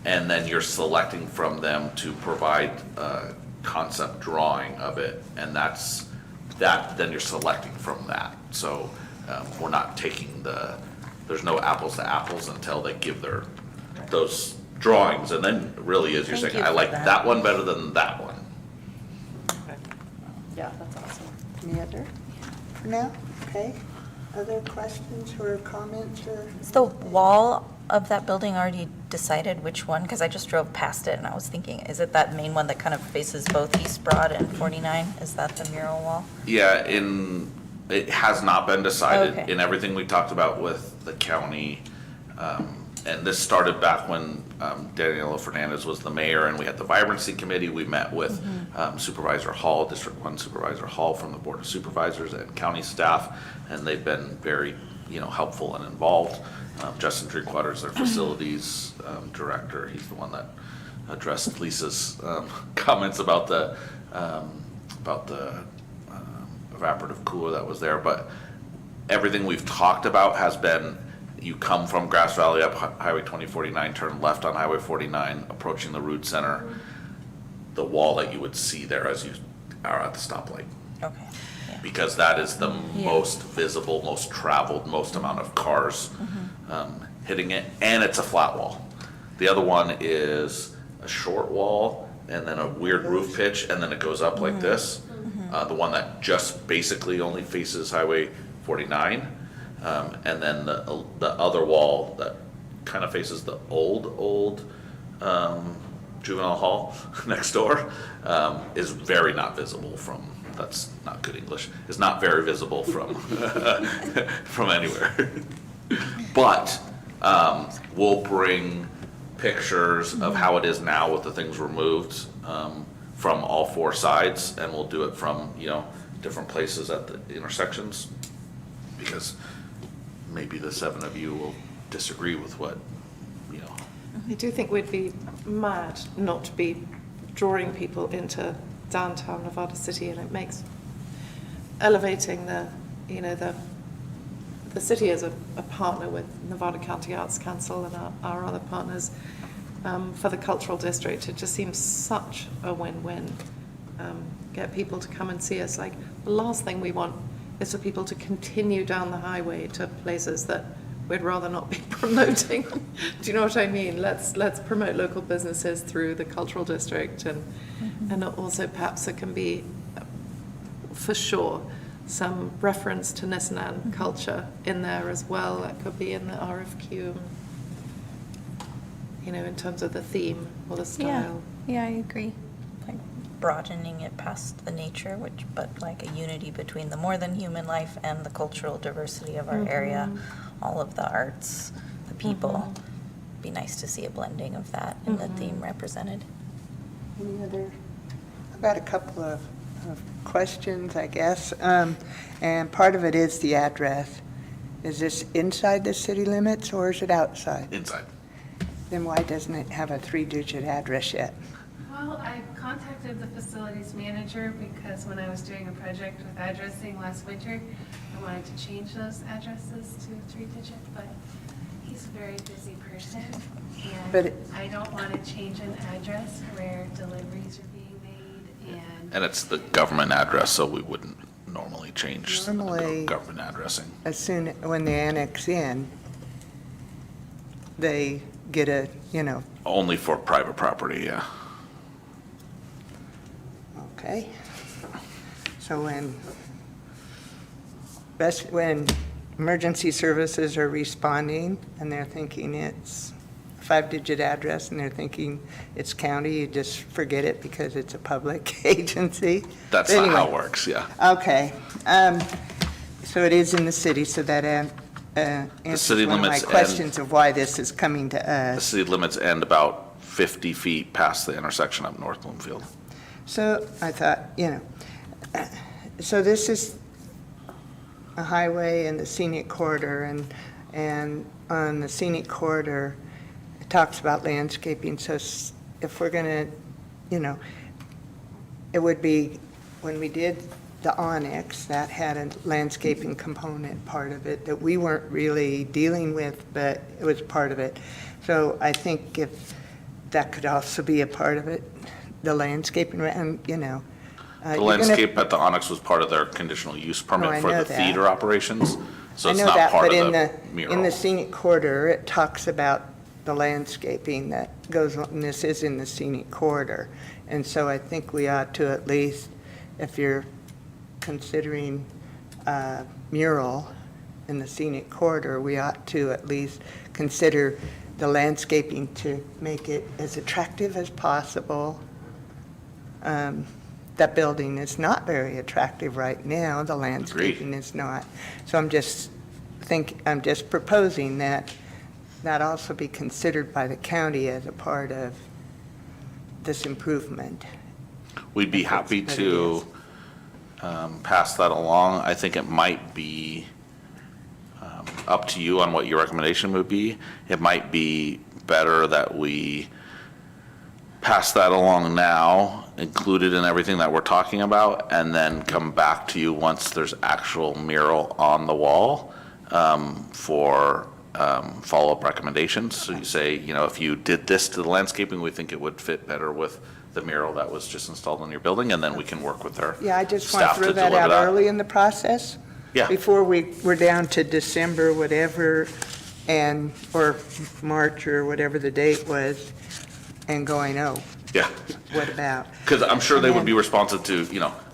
and then you're selecting from them to provide a concept drawing of it, and then you're selecting from that. So we're not taking there's no apples to apples until they give those drawings, and then really is, you're Thank saying, you I for like that. that one better than that one. Yeah, that's awesome. Any other for now? Okay. Other questions or comments or? Is the wall of that building already decided which one? Because I just drove past it and I was thinking, is it that main one that kind of faces both East Broad and 49? Is that the mural wall? Yeah, it has not been decided. Okay. In everything we talked about with the county, and this started back when Daniela Fernandez was the mayor and we had the vibrancy committee. We met with Supervisor Hall, District 1 Supervisor Hall from the Board of Supervisors and county staff, and they've been very, helpful and involved. Justin Drinkwater is their facilities director. He's the one that addressed Lisa's comments about the evaporative cooler that was there. But everything we've talked about has been, you come from Grass Valley up Highway 2049, turn left on Highway 49, approaching the Root Center, the wall that you would see there as you are at the stoplight. Okay. Because that is the most visible, most traveled, most amount of cars hitting it, and it's a flat wall. The other one is a short wall and then a weird roof pitch, and then it goes up like this. The one that just basically only faces Highway 49, and then the other wall that kind of faces the old juvenile hall next door is very not visible from. That's not good English. Is not very visible from from anywhere. But we'll bring pictures of how it is now with the things removed from all four sides, and we'll do it from different places at the intersections, because maybe the seven of you will disagree with what I do think we'd be mad not to be drawing people into downtown Nevada City, and it makes elevating the city as a partner with Nevada County Arts Council and our other partners for the cultural district. It just seems such a win-win. Get people to come and see us. Like, the last thing we want is for people to continue down the highway to places that we'd rather not be promoting. Do you know what I mean? Let's promote local businesses through the cultural district, and also perhaps there can be, for sure, some reference to Nisenan culture in there as well. That could be in the RFQ, in terms of the theme or the style. Yeah, I agree. Like broadening it past the nature, but like a unity between the more than human life and the cultural diversity of our area, all of the arts, the people. Be nice to see a blending of that in the theme represented. Any other? I've got a couple of questions, I guess. And part of it is the address. Is this inside the city limits or is it outside? inside. Then why doesn't it have a 3-digit address yet? Well, I contacted the facilities manager because when I was doing a project with addressing last winter, I wanted to change those addresses to 3-digit, but he's a very busy person. But And I don't want to change an address where deliveries are being made And it's the government address, so we wouldn't normally change the Normally- government addressing. When they annex in, they get a, Only for private property, yeah. okay. So when emergency services are responding and they're thinking it's a 5-digit address and they're thinking it's county, you just forget it because it's a public agency. That's But not how it anyway, works, yeah. Okay. So it is in the city, so that answers city one of my limits end- questions of why this is coming to The us. city limits end about 50 feet past the intersection up North Bloomfield. So I thought, so this is a highway in the scenic corridor, and on the scenic corridor, it talks about landscaping, so if we're gonna, it would be, when we did the Onyx, that had a landscaping component part of it that we weren't really dealing with, but it was part of it. So I think if that could also be a part of it, the landscaping, and, The landscape at the Onyx was part of their conditional use I permit for know the that. theater operations, so I it's know not that, part but of in the the mural. scenic corridor, it talks about the landscaping that goes on, and this is in the scenic corridor. And so I think we ought to at least, if you're considering a mural in the scenic corridor, we ought to at least consider the landscaping to make it as attractive as possible. That building is not very attractive right now, the landscaping is not. So I'm just proposing that also be considered by the county as a part of this improvement. We'd be happy to pass that along. I think it might be up to you on what your recommendation would be. It might be better that we pass that along now, include it in everything that we're talking about, and then come back to you once there's actual mural on the wall for follow-up recommendations. So you say, if you did this to the landscaping, we think it would fit better with the mural that was just installed in your building, and then we can work with our Yeah, I just want staff to throw to that deliver out that. early in the process. Yeah. Before we're down to December, whatever, or March, or whatever the date was, and going, oh, Yeah. what about? Because I'm sure they And would be then- responsive to,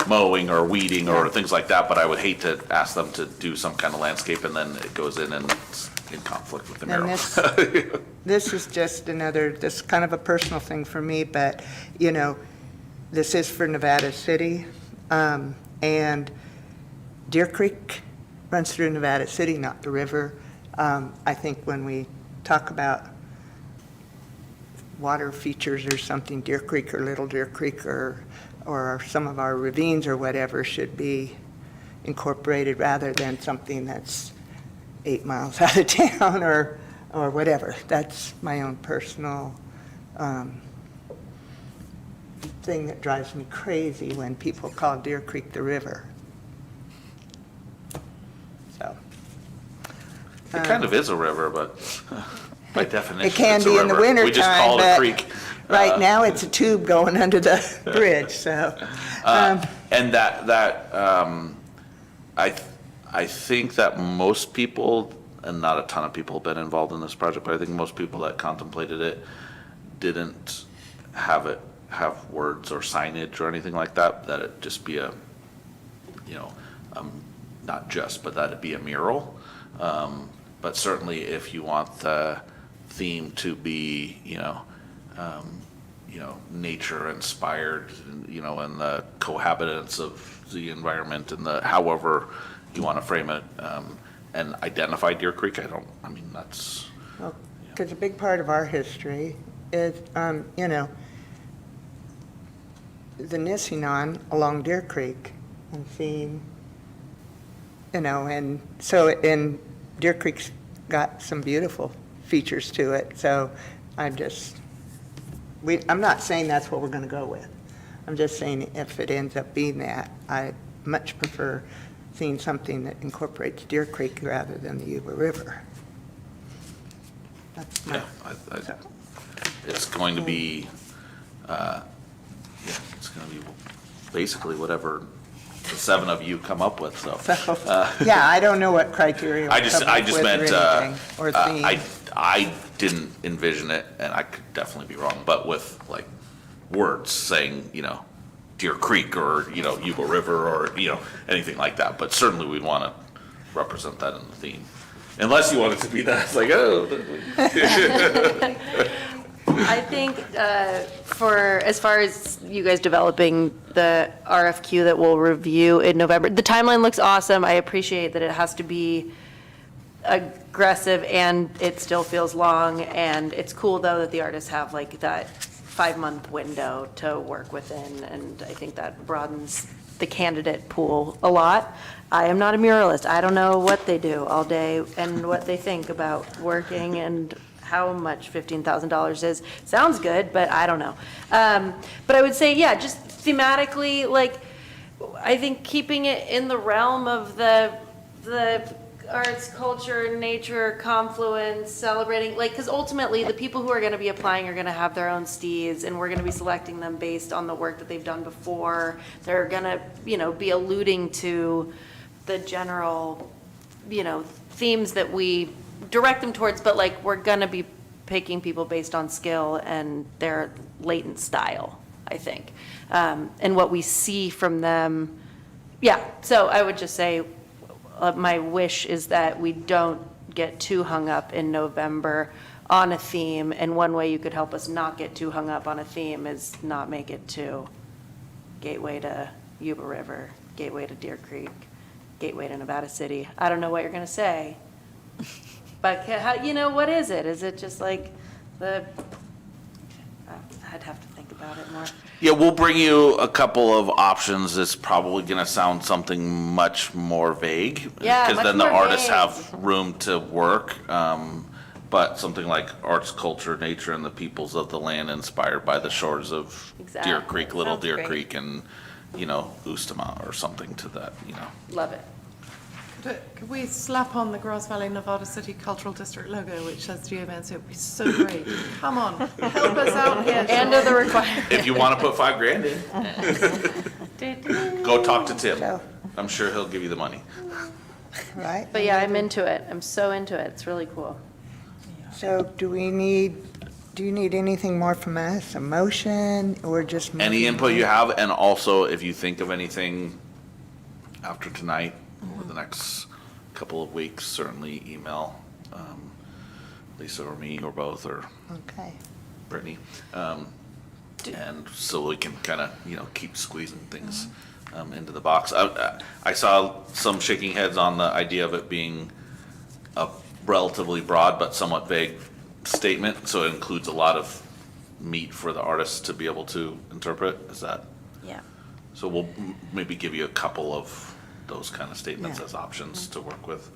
mowing or weeding or Yeah. things like that, but I would hate to ask them to do some kind of landscape and then it goes in and it's in conflict with the And mural. this is just this kind of a personal thing for me, but, this is for Nevada City, and Deer Creek runs through Nevada City, not the river. I think when we talk about water features or something, Deer Creek or Little Deer Creek or some of our ravines or whatever should be incorporated rather than something that's 8 miles out of town or whatever. That's my own personal thing that drives me crazy when people call Deer Creek the river. So. It kind of is a river, but by definition, It can it's a be in the river. We just call wintertime, it a but creek. right now it's a tube going under the bridge, so. And I think that most people, and not a ton of people have been involved in this project, but I think most people that contemplated it didn't have words or signage or anything like that, that it just be not just, but that it be a mural. But certainly if you want the theme to be, nature inspired, and the cohabitance of the environment and however you want to frame it, and identify Deer Creek, that's. Because a big part of our history is, the Nissinon along Deer Creek and seeing, and so, and Deer Creek's got some beautiful features to it, so I'm not saying that's what we're going to go with. I'm just saying if it ends up being that, I much prefer seeing something that incorporates Deer Creek rather than the Yuba River. That's my, Yeah, it's going to be, it's going to be basically whatever the 7 of you come up with, so. yeah, I don't know what criteria I we'll just come up with or meant, anything, or theme. I didn't envision it, and I could definitely be wrong, but with like words saying, Deer Creek or, Yuba River or, anything like that, but certainly we'd want to represent that in the theme. Unless you want it to be that, it's like, oh. I think as far as you guys developing the RFQ that we'll review in November, the timeline looks awesome. I appreciate that it has to be aggressive and it still feels long. And it's cool though that the artists have like that 5-month window to work within, and I think that broadens the candidate pool a lot. I am not a muralist. I don't know what they do all day and what they think about working and how much $15,000 is. Sounds good, but I don't know. But I would say, yeah, just thematically, like, I think keeping it in the realm of the arts, culture, nature, confluence, celebrating, like, because ultimately, the people who are going to be applying are going to have their own steeds, and we're going to be selecting them based on the work that they've done before. They're going to, be alluding to the general, themes that we direct them towards, but like, we're going to be picking people based on skill and their latent style, I think. And what we see from them, yeah, so I would just say, my wish is that we don't get too hung up in November on a theme, and one way you could help us not get too hung up on a theme is not make it to Gateway to Yuba River, Gateway to Deer Creek, Gateway to Nevada City. I don't know what you're gonna say, but what is it? Is it just like I'd have to think about it more. Yeah, we'll bring you a couple of options. It's probably going to sound something much more vague. Yeah, because much then the more artists vague. have room to work. But something like arts, culture, nature, and the peoples of the land inspired by the shores of Deer Exactly. Creek, Little Sounds Deer great. Creek, and, Ustama or something to that, Love it. Could we slap on the Grass Valley Nevada City Cultural District logo, which says GeoMancy? It would be so great. Come on, help us out here. End of the requirement. If you want to put $5,000 in, go talk to Tim. So- I'm sure he'll give you the money. Right? But yeah, I'm into it. I'm so into it. It's really cool. So do you need anything more from us? A motion or just? Any moving input you on? have, and also if you think of anything after tonight or the next couple of weeks, certainly email Lisa or me or both or Okay. Brittany. And so we can kind of, keep squeezing things into the box. I saw some shaking heads on the idea of it being a relatively broad but somewhat vague statement, so it includes a lot of meat for the artists to be able to interpret. Is that? Yeah. So we'll maybe give you a couple of those kind of statements Yeah. as options to work with.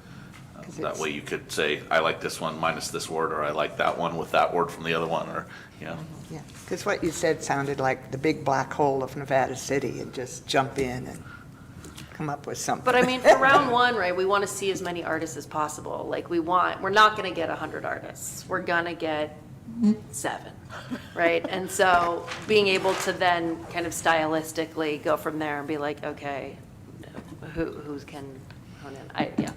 'Cause That it's- way you could say, I like this one minus this word, or I like that one with that word from the other one, or, Yeah, because what you said sounded like the big black hole of Nevada City and just jump in and come up with something. But I mean, for round one, right, we want to see as many artists as possible. Like, we're not going to get 100 artists. We're going to get 7, right? And so being able to then kind of stylistically go from there and be like, okay, who's can hone in? Yeah.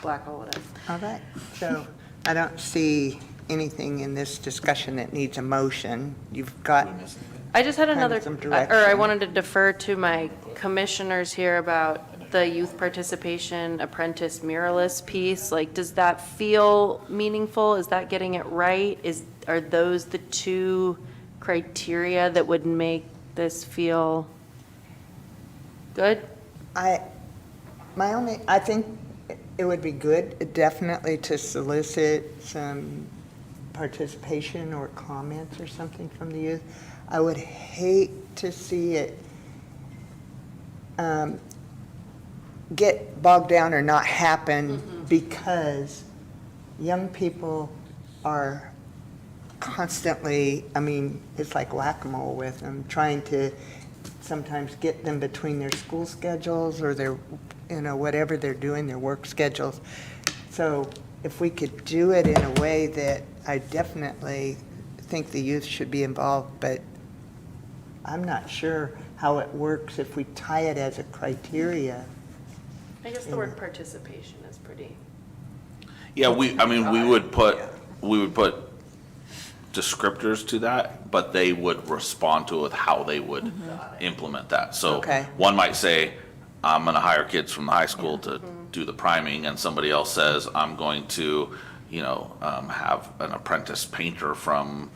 Black hole it is. All right, so I don't see anything in this discussion that needs a motion. You've got, I just had Kind of another, some or I direction. wanted to defer to my commissioners here about the youth participation apprentice muralist piece. Like, does that feel meaningful? Is that getting it right? Are those the 2 criteria that would make this feel good? I think it would be good, definitely, to solicit some participation or comments or something from the youth. I would hate to see it get bogged down or not happen because young people are constantly, it's like whack-a-mole with them, trying to sometimes get them between their school schedules or their, whatever they're doing, their work schedules. So if we could do it in a way that I definitely think the youth should be involved, but I'm not sure how it works if we tie it as a criteria. I guess the word participation is pretty. yeah, we would put descriptors to that, but they would respond to it with how they would implement that. So Okay. one might say, I'm gonna hire kids from the high school to do the priming, and somebody else says, I'm going to, have an apprentice painter from,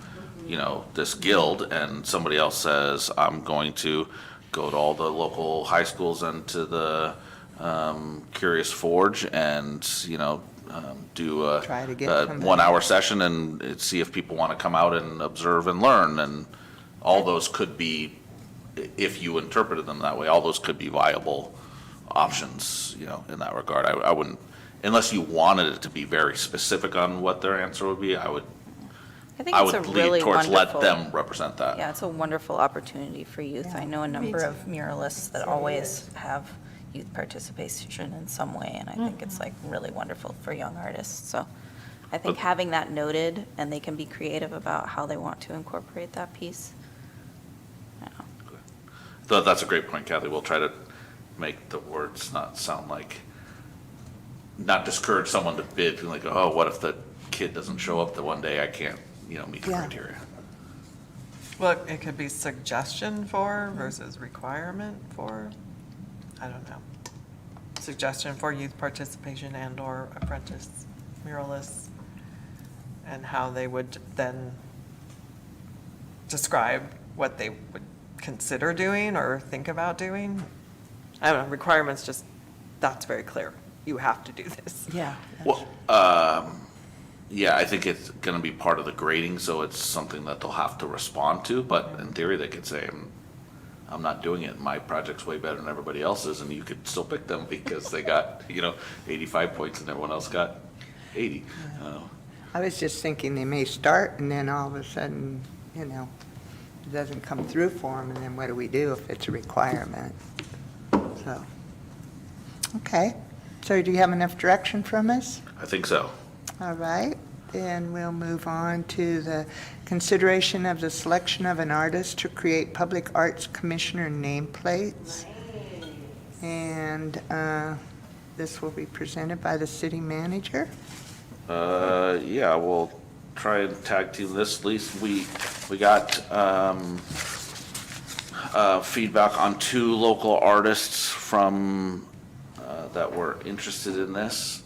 this guild, and somebody else says, I'm going to go to all the local high schools and to the Curious Forge and, do a Try to get a somebody. 1-hour session and see if people want to come out and observe and learn. And all those could be, if you interpreted them that way, all those could be viable options, in that regard. I wouldn't, unless you wanted it to be very specific on what their answer would be, I would think it's a really lean towards let wonderful. them represent that. Yeah, it's a wonderful opportunity for youth. I know a number of muralists that always have youth participation in some way, and I think it's like really wonderful for young artists. So I think having that noted, and they can be creative about how they want to incorporate that piece. That's a great point, Kathy. We'll try to make the words not sound like, not discourage someone to bid, being like, oh, what if the kid doesn't show up the one day I can't, meet the Yeah. criteria. Well, it could be suggestion for versus requirement for, I don't know. Suggestion for youth participation and/or apprentice muralists, and how they would then describe what they would consider doing or think about doing. I don't know, requirements just, that's very clear. You have to do this. Yeah. Well, yeah, I think it's gonna be part of the grading, so it's something that they'll have to respond to, but in theory, they could say, I'm not doing it, my project's way better than everybody else's, and you could still pick them because they got, 85 points and everyone else got 80. I was just thinking they may start and then all of a sudden, it doesn't come through for them, and then what do we do if it's a requirement? So, okay. So do you have enough direction from us? I think so. All right, then we'll move on to the consideration of the selection of an artist to create public arts commissioner nameplates. And this will be presented by the city manager. Yeah, we'll try and tag team this. At least we got feedback on 2 local artists from that were interested in this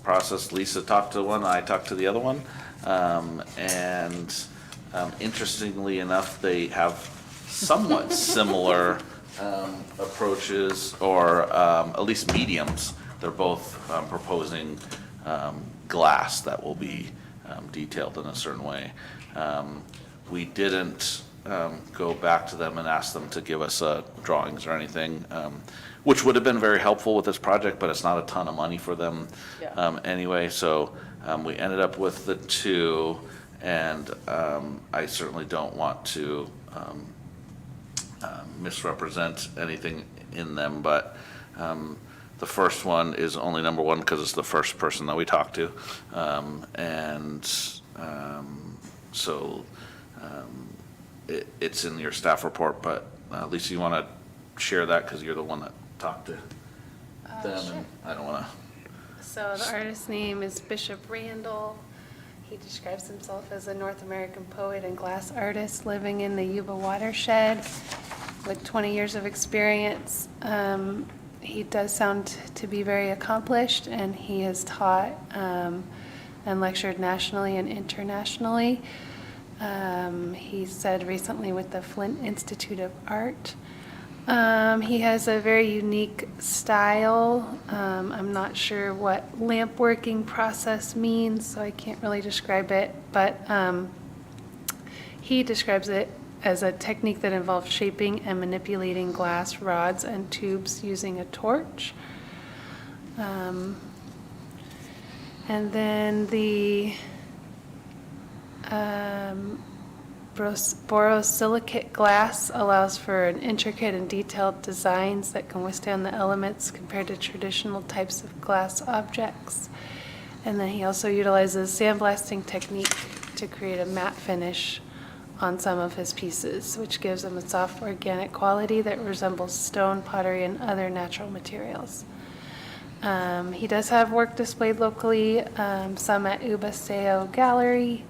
process. Lisa talked to one, I talked to the other one. And interestingly enough, they have somewhat similar approaches, or at least mediums. They're both proposing glass that will be detailed in a certain way. We didn't go back to them and ask them to give us drawings or anything, which would have been very helpful with this project, but it's not a ton of money for them anyway. So we ended up with the 2, and I certainly don't want to misrepresent anything in them, but the first one is only number 1 because it's the first person that we talked to. So it's in your staff report, but Lisa, you want to share that because you're the one that talked to them, Sure. and I don't want to. So the artist's name is Bishop Randall. He describes himself as a North American poet and glass artist living in the Yuba watershed with 20 years of experience. He does sound to be very accomplished, and he has taught and lectured nationally and internationally. He said recently with the Flint Institute of Art. He has a very unique style. I'm not sure what lamp working process means, so I can't really describe it, but he describes it as a technique that involves shaping and manipulating glass rods and tubes using a torch. And then the borosilicate glass allows for an intricate and detailed designs that can withstand the elements compared to traditional types of glass objects. And then he also utilizes sandblasting technique to create a matte finish on some of his pieces, which gives them a soft organic quality that resembles stone, pottery, and other natural materials. He does have work displayed locally, some at Ubaseo Gallery.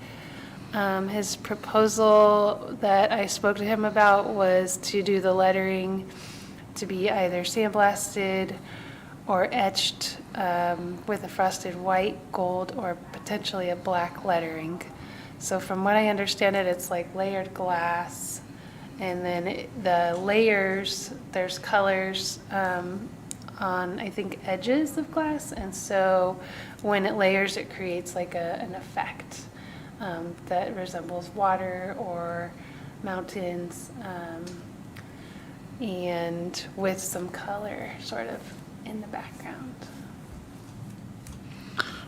His proposal that I spoke to him about was to do the lettering to be either sandblasted or etched with a frosted white, gold, or potentially a black lettering. So from what I understand it, it's like layered glass, and then the layers, there's colors on, I think, edges of glass. And so when it layers, it creates like an effect that resembles water or mountains, and with some color sort of in the background.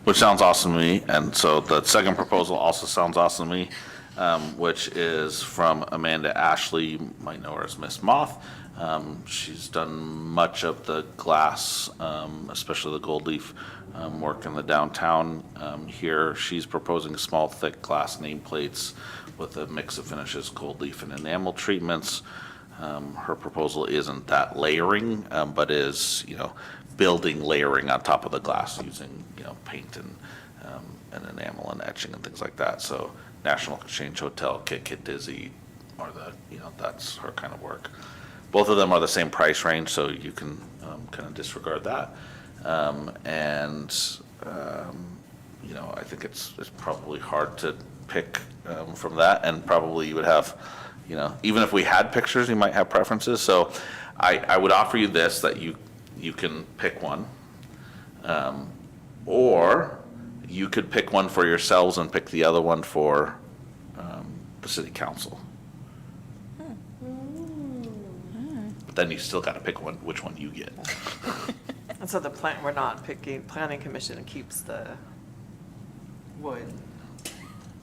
Which sounds awesome to me, and so the second proposal also sounds awesome to me, which is from Amanda Ashley, you might know her as Miss Moth. She's done much of the glass, especially the gold leaf work in the downtown here. She's proposing small, thick glass nameplates with a mix of finishes, gold leaf and enamel treatments. Her proposal isn't that layering, but is, building layering on top of the glass using, paint and enamel and etching and things like that. So National Exchange Hotel, Kit Dizzy, are that's her kind of work. Both of them are the same price range, so you can kind of disregard that. I think it's probably hard to pick from that, and probably you would have, even if we had pictures, you might have preferences. So I would offer you this, that you can pick one, or you could pick one for yourselves and pick the other one for the city council. But then you still got to pick which one you get. And so we're not picking, planning commission keeps the wood.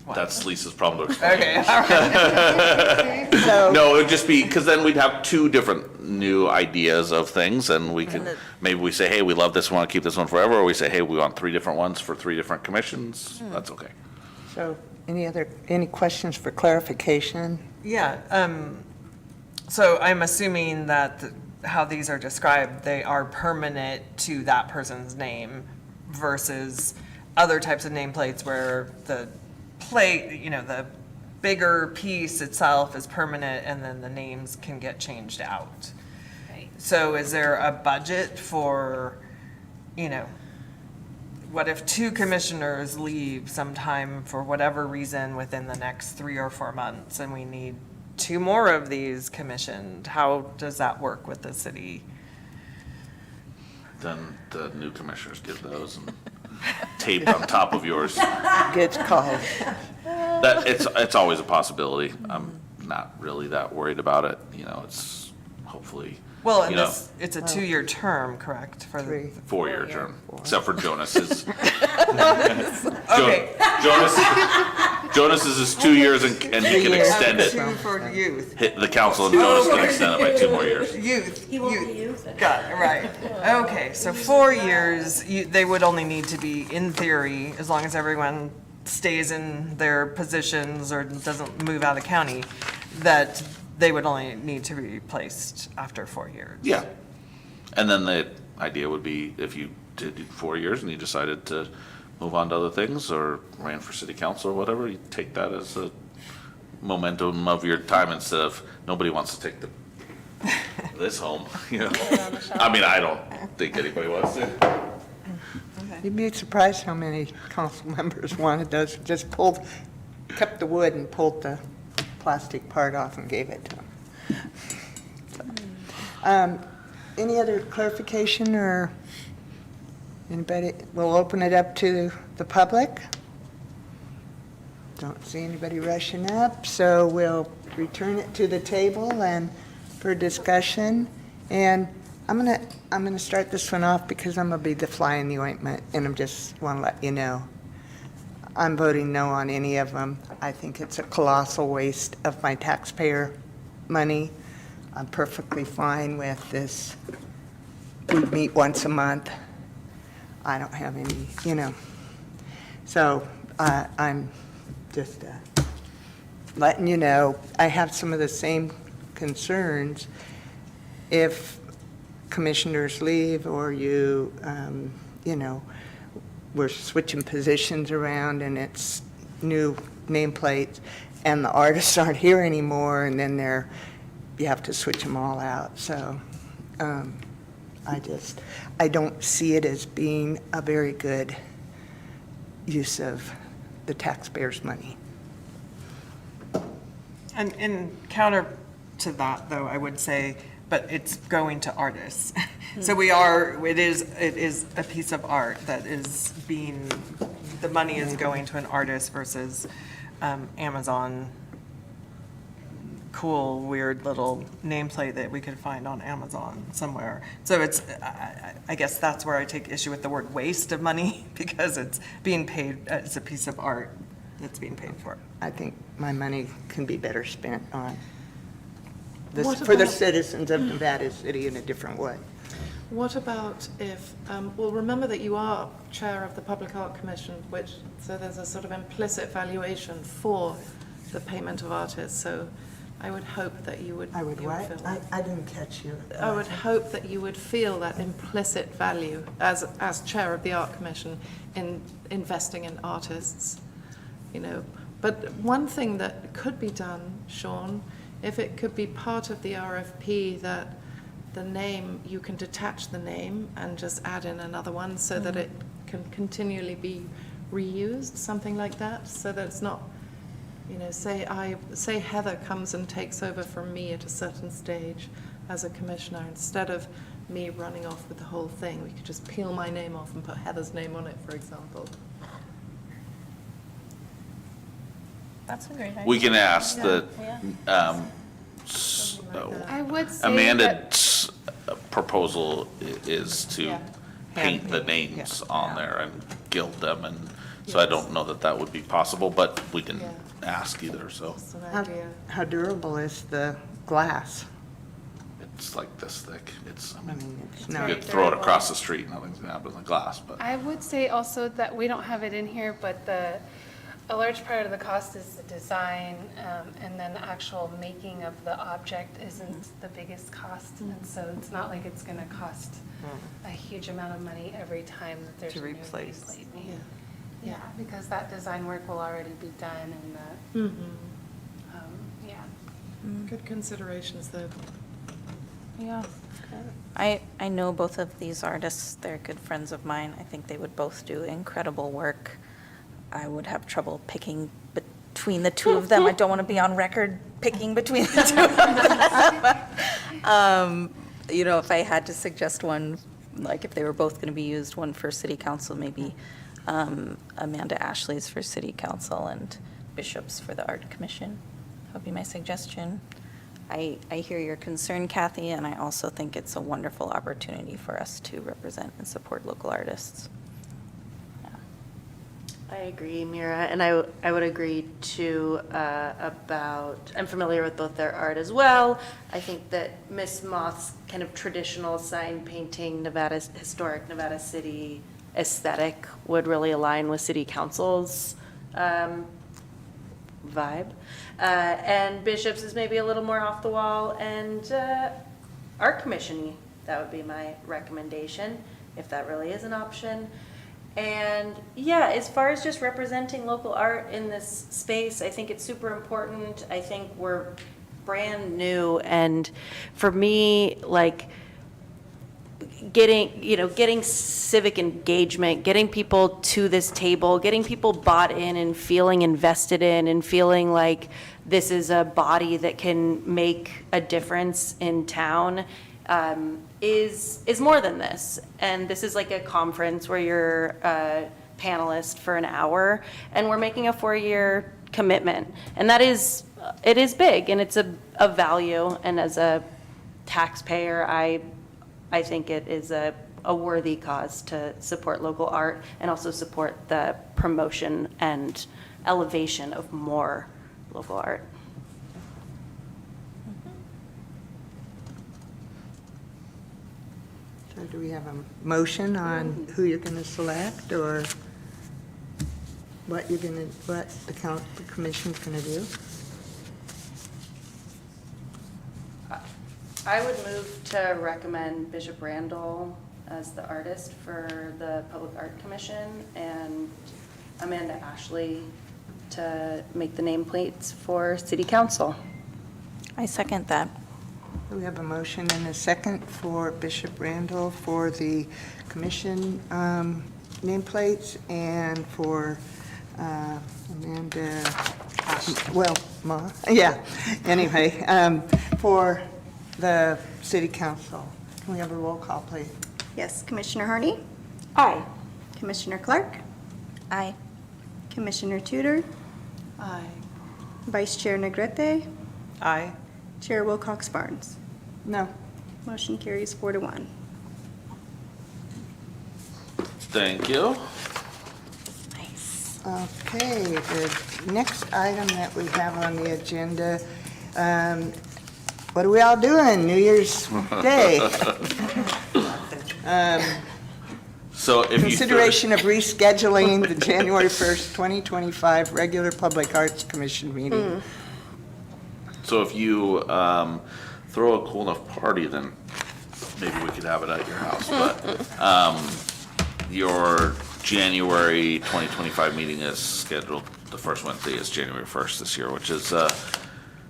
What? That's Lisa's problem to explain. Okay, all right. So, No, it would just be, because then we'd have two different new ideas of things, and we could, maybe we say, hey, we love this one, want to keep this one forever, or we say, hey, we want 3 different ones for 3 different commissions. That's okay. so any questions for clarification? Yeah, so I'm assuming that how these are described, they are permanent to that person's name versus other types of nameplates where the plate, the bigger piece itself is permanent and then the names can get changed out. Right. So is there a budget for, what if 2 commissioners leave sometime for whatever reason within the next 3 or 4 months and we need 2 more of these commissioned? How does that work with the city? Then the new commissioners get those and taped on top of yours. Good call. That, it's always a possibility. I'm not really that worried about it. It's hopefully, Well, and it's a 2-year term, correct? For the 3. 4-year term, except for Jonas's. Okay. Jonas's is 2 years and he can extend it. 2 for youth. The council and Jonas can extend it by 2 more years. Youth. He won't be youth. Got it, right. Okay, so 4 years, they would only need to be, in theory, as long as everyone stays in their positions or doesn't move out of the county, that they would only need to be replaced after 4 years. Yeah. And then the idea would be, if you did 4 years and you decided to move on to other things or ran for city council or whatever, you take that as a momentum of your time instead of, nobody wants to take this home, I mean, I don't think anybody wants to. You'd be surprised how many council members wanted those, just kept the wood and pulled the plastic part off and gave it to them. Any other clarification or anybody? We'll open it up to the public. Don't see anybody rushing up, so we'll return it to the table and for discussion. And I'm gonna start this one off because I'm gonna be the fly in the ointment, and I just want to let you know. I'm voting no on any of them. I think it's a colossal waste of my taxpayer money. I'm perfectly fine with this. We meet once a month. I don't have any, So I'm just letting you know, I have some of the same concerns. If commissioners leave or we're switching positions around and it's new nameplates and the artists aren't here anymore, and then you have to switch them all out. So I don't see it as being a very good use of the taxpayers' money. And in counter to that, though, I would say but it's going to artists. So it is a piece of art that is being, the money is going to an artist versus Amazon, cool, weird little nameplate that we could find on Amazon somewhere. So it's, I guess that's where I take issue with the word waste of money, because it's being paid as a piece of art that's being paid for. I think my money can be better spent on What for the about- citizens of Nevada City in a different way. What about if, well, remember that you are chair of the Public Art Commission, so there's a sort of implicit valuation for the payment of artists, so I would hope that you would. I would you what? feel- I didn't catch you. I would hope that you would feel that implicit value as chair of the Art Commission in investing in artists, you know. But one thing that could be done, Sean, if it could be part of the RFP that the name, you can detach the name and just add in another one so that it can continually be reused, something like that, so that it's not, you know, say Heather comes and takes over from me at a certain stage as a commissioner, instead of me running off with the whole thing, we could just peel my name off and put Heather's name on it, for example. That's a great idea. We can ask the, Yeah. I would say that, Amanda's proposal is to Yeah. paint the names on there and gild them, and so I don't know that that would be possible, but we can Yeah. ask either, so. That's an How idea. how durable is the glass? It's like this thick, it's, I I mean, mean, it's you not, could throw it across the street, nothing's gonna happen to the glass, but. I would say also that we don't have it in here, but a large part of the cost is the design, and then the actual making of the object isn't the biggest cost. And so it's not like it's going to cost a huge amount of money every time that there's To a new replace. nameplate Yeah. made. Yeah, because that design work will already be done and yeah. Good considerations, though. Yeah. I know both of these artists. They're good friends of mine. I think they would both do incredible work. I would have trouble picking between the two of them. I don't want to be on record picking between the two of them. You know, if I had to suggest one, like if they were both going to be used, one for city council, maybe Amanda Ashley's for city council and Bishop's for the art commission. That would be my suggestion. I hear your concern, Kathy, and I also think it's a wonderful opportunity for us to represent and support local artists. I agree, Mira, and I would agree too about, I'm familiar with both their art as well. I think that Miss Moth's kind of traditional sign painting historic Nevada City aesthetic would really align with city council's vibe. And Bishop's is maybe a little more off the wall, and art commission-y, that would be my recommendation, if that really is an option. And yeah, as far as just representing local art in this space, I think it's super important. I think we're brand new, and for me, like, getting civic engagement, getting people to this table, getting people bought in and feeling invested in and feeling like this is a body that can make a difference in town is more than this. And this is like a conference where you're a panelist for an hour, and we're making a 4-year commitment. And it is big, and it's a value, and as a taxpayer, I think it is a worthy cause to support local art and also support the promotion and elevation of more local art. so do we have a motion on who you're going to select, or what the commission's going to do? I would move to recommend Bishop Randall as the artist for the Public Art Commission and Amanda Ashley to make the nameplates for City Council. I second that. We have a motion and a second for Bishop Randall for the commission nameplates and for Amanda, well, Ma, yeah, anyway, for the city council. Can we have a roll call, please? Yes, Commissioner Harney, Aye. Commissioner Clark, Aye. Commissioner Tudor, Aye. Vice Chair Negrete, Aye. Chair Wilcox Barnes. No. Motion carries 4-1. Thank you. Nice. Okay, the next item that we have on the agenda, what are we all doing? New Year's Day? So if you. Consideration of rescheduling the January 1st, 2025 regular Public Arts Commission meeting. So if you throw a cool enough party, then maybe we could have it at your house. But your January 2025 meeting is scheduled, the first Wednesday is January 1st this year, which is a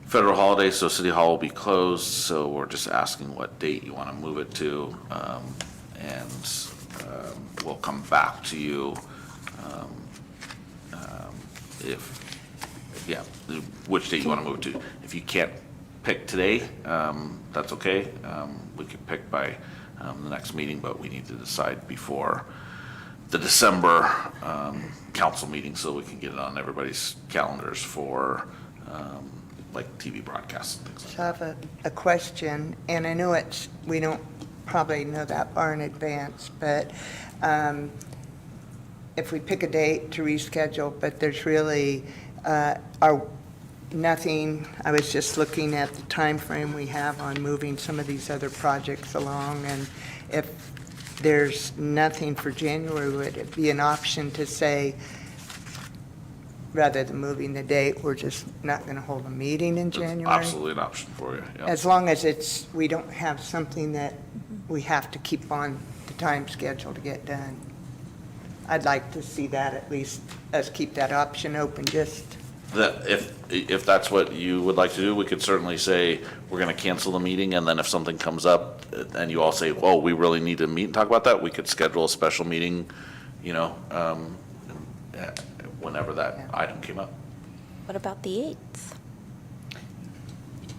federal holiday, so City Hall will be closed. So we're just asking what date you want to move it to. And we'll come back to you which date you want to move it to. If you can't pick today, that's okay. We can pick by the next meeting, but we need to decide before the December council meeting so we can get it on everybody's calendars for like TV broadcasts and things like that. So I have a question, and I know we don't probably know that far in advance, but if we pick a date to reschedule, but there's really nothing, I was just looking at the time frame we have on moving some of these other projects along, and if there's nothing for January, would it be an option to say, rather than moving the date, we're just not going to hold a meeting in It's January? absolutely an option for you, yeah. As long as we don't have something that we have to keep on the time schedule to get done. I'd like to see that, at least, us keep that option open, just, That if that's what you would like to do, we could certainly say, we're gonna cancel the meeting, and then if something comes up, and you all say, well, we really need to meet and talk about that, we could schedule a special meeting, whenever that item came up. What about the 8th?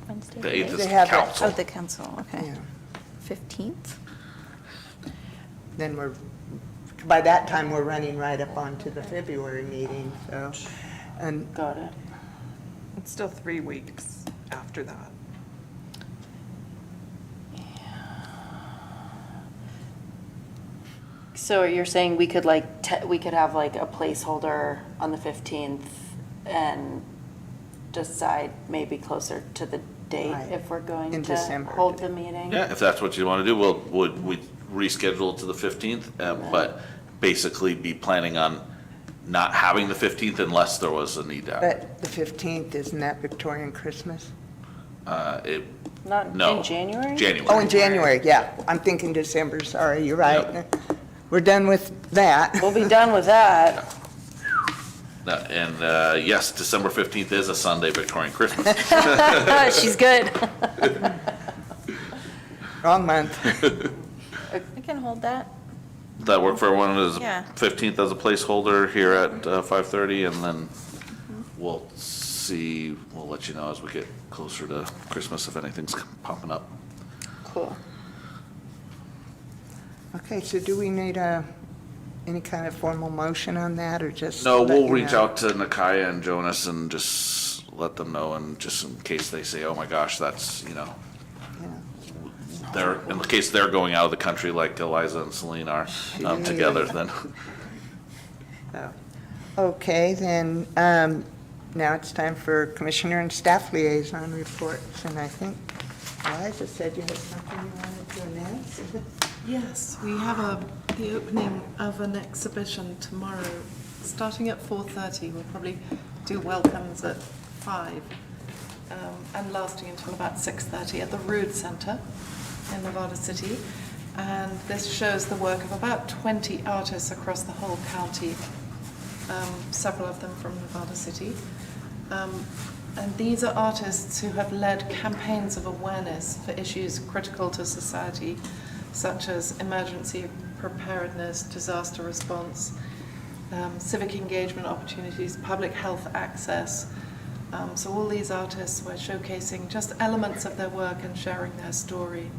Wednesday? The 8th is They have it. Oh, council. the council, okay. yeah. 15th? Then by that time, we're running right up onto the February meeting, so. And Got it. It's still 3 weeks after that. So you're saying we could we could have like a placeholder on the 15th and decide maybe closer to the date Right. if we're going In to December. hold the meeting? Yeah, if that's what you wanna do, we reschedule it to the 15th, but basically be planning on not having the 15th unless there was a need to have it. But the 15th, isn't that Victorian Christmas? Not No. in January? January. Oh, in January, yeah. I'm thinking December, sorry, you're right. We're done with that. We'll be done with that. And yes, December 15th is a Sunday, Victorian Christmas. She's good. Wrong month. I can hold that. That work for everyone, is Yeah. 15th as a placeholder here at 5:30, and then we'll let you know as we get closer to Christmas if anything's popping up. Cool. Okay, so do we need any kind of formal motion on that, or just? No, let we'll you reach know? out to Nakaya and Jonas and just let them know, and just in case they say, oh my gosh, that's, Yeah. in case they're going out of the country like Eliza and Celine are together, then. Oh. Okay, then, now it's time for Commissioner and Staff Liaison reports, and I think Eliza said you had something you wanted to announce. Yes, we have the opening of an exhibition tomorrow, starting at 4:30. We'll probably do welcomes at 5, and lasting until about 6:30 at the Rood Center in Nevada City. And this shows the work of about 20 artists across the whole county, several of them from Nevada City. And these are artists who have led campaigns of awareness for issues critical to society, such as emergency preparedness, disaster response, civic engagement opportunities, public health access, So all these artists were showcasing just elements of their work and sharing their story,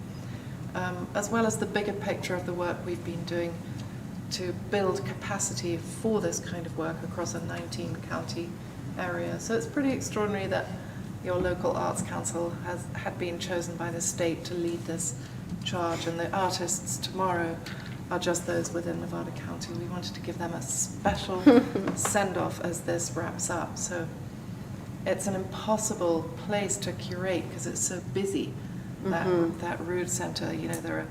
as well as the bigger picture of the work we've been doing to build capacity for this kind of work across a 19-county area. So it's pretty extraordinary that your local arts council had been chosen by the state to lead this charge, and the artists tomorrow are just those within Nevada County. We wanted to give them a special send-off as this wraps up. So it's an impossible place to curate because it's so busy, that Rood Center. You know, there are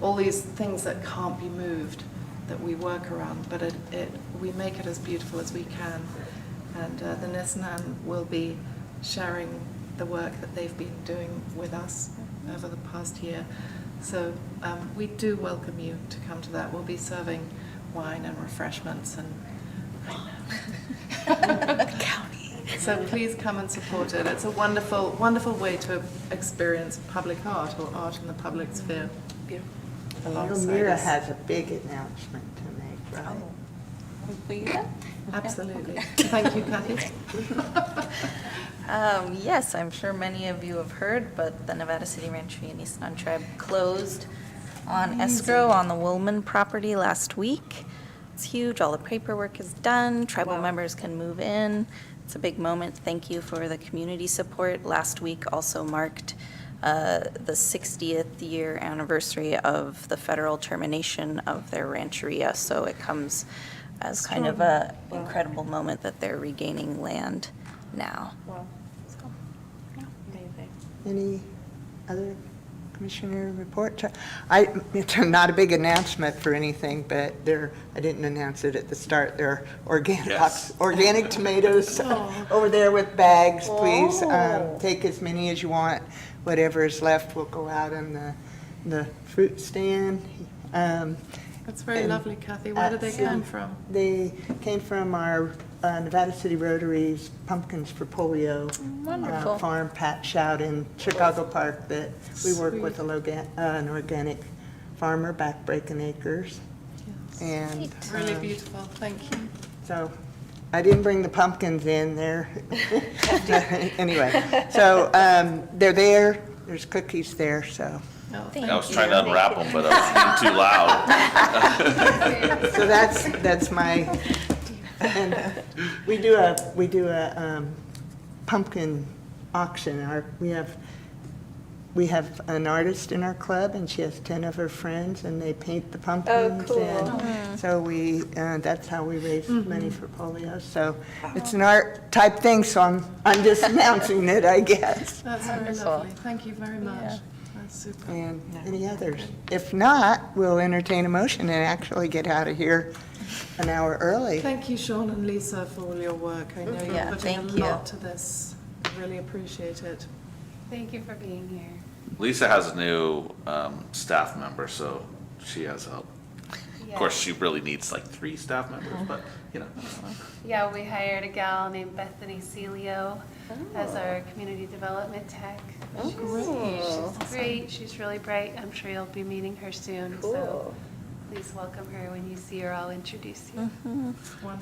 all these things that can't be moved that we work around, but we make it as beautiful as we can. And the Nisnan will be sharing the work that they've been doing with us over the past year. So we do welcome you to come to that. We'll be serving wine and refreshments and so please come and support it. It's a wonderful, wonderful way to experience public art or art in the public sphere. Alongside Mira us. has a big announcement to make, right? Will you then? Absolutely. Thank you, Kathy. Yes, I'm sure many of you have heard, but the Nevada City Rancheria Nissan Tribe closed on escrow on the Woolman property last week. It's huge. All the paperwork is done. Tribal members can move in. It's a big moment. Thank you for the community support. Last week also marked the 60th year anniversary of the federal termination of their rancheria. So it comes as kind of a incredible moment that they're regaining land now. So, yeah. Any other commissioner report? It's not a big announcement for anything, but I didn't announce it at the start. There are organic tomatoes over there with bags. Please take as many as you want. Whatever is left will go out on the fruit stand. That's very lovely, Kathy. Where did they come from? They came from our Nevada City Rotary's Pumpkins for Polio Wonderful. farm, Pat Shout in Chicago Park, that we work with an organic farmer, Backbreaking Acres. And Really beautiful. Thank you. so I didn't bring the pumpkins in there. Anyway, so they're there. There's cookies there, so. I was trying to unwrap them, but I was being too loud. So that's my, and we do a pumpkin auction. We have an artist in our club, and she has 10 of her friends, and they paint the pumpkins. And so that's how we raise money for polio. So it's an art type thing, so I'm just announcing it, I guess. That's very lovely. Thank you very much. That's super. And any others? If not, we'll entertain a motion and actually get out of here an hour early. Thank you, Sean and Lisa, for all your work. I know Yeah, you're putting a thank you. lot to this. I really appreciate it. Thank you for being here. Lisa has a new staff member, so she has help. Of course, she really needs like 3 staff members, but you know. Yeah, we hired a gal named Bethany Celio as our community development tech. She's great. She's really bright. I'm sure you'll be meeting her soon. So please welcome her. When you see her, I'll introduce you.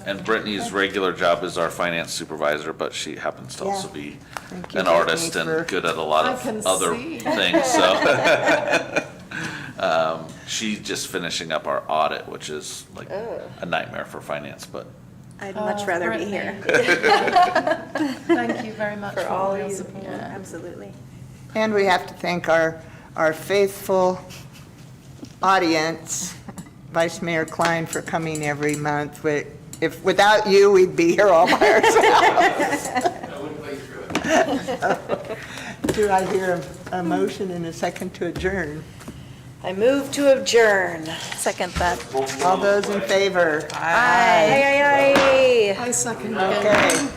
And Brittany's regular job is our finance supervisor, but she happens to also be Thank you, an artist Brittany, and good at a lot I can of other see. things, so. She's just finishing up our audit, which is like a nightmare for finance, but I'd much rather be here. Thank you very much for all your support. Absolutely. And we have to thank our faithful audience, Vice Mayor Klein, for coming every month. Without you, we'd be here all by ourselves. I wouldn't play through it. Do I hear a motion and a second to adjourn? I move to adjourn. Second that. All those in favor? Aye. I second. Okay.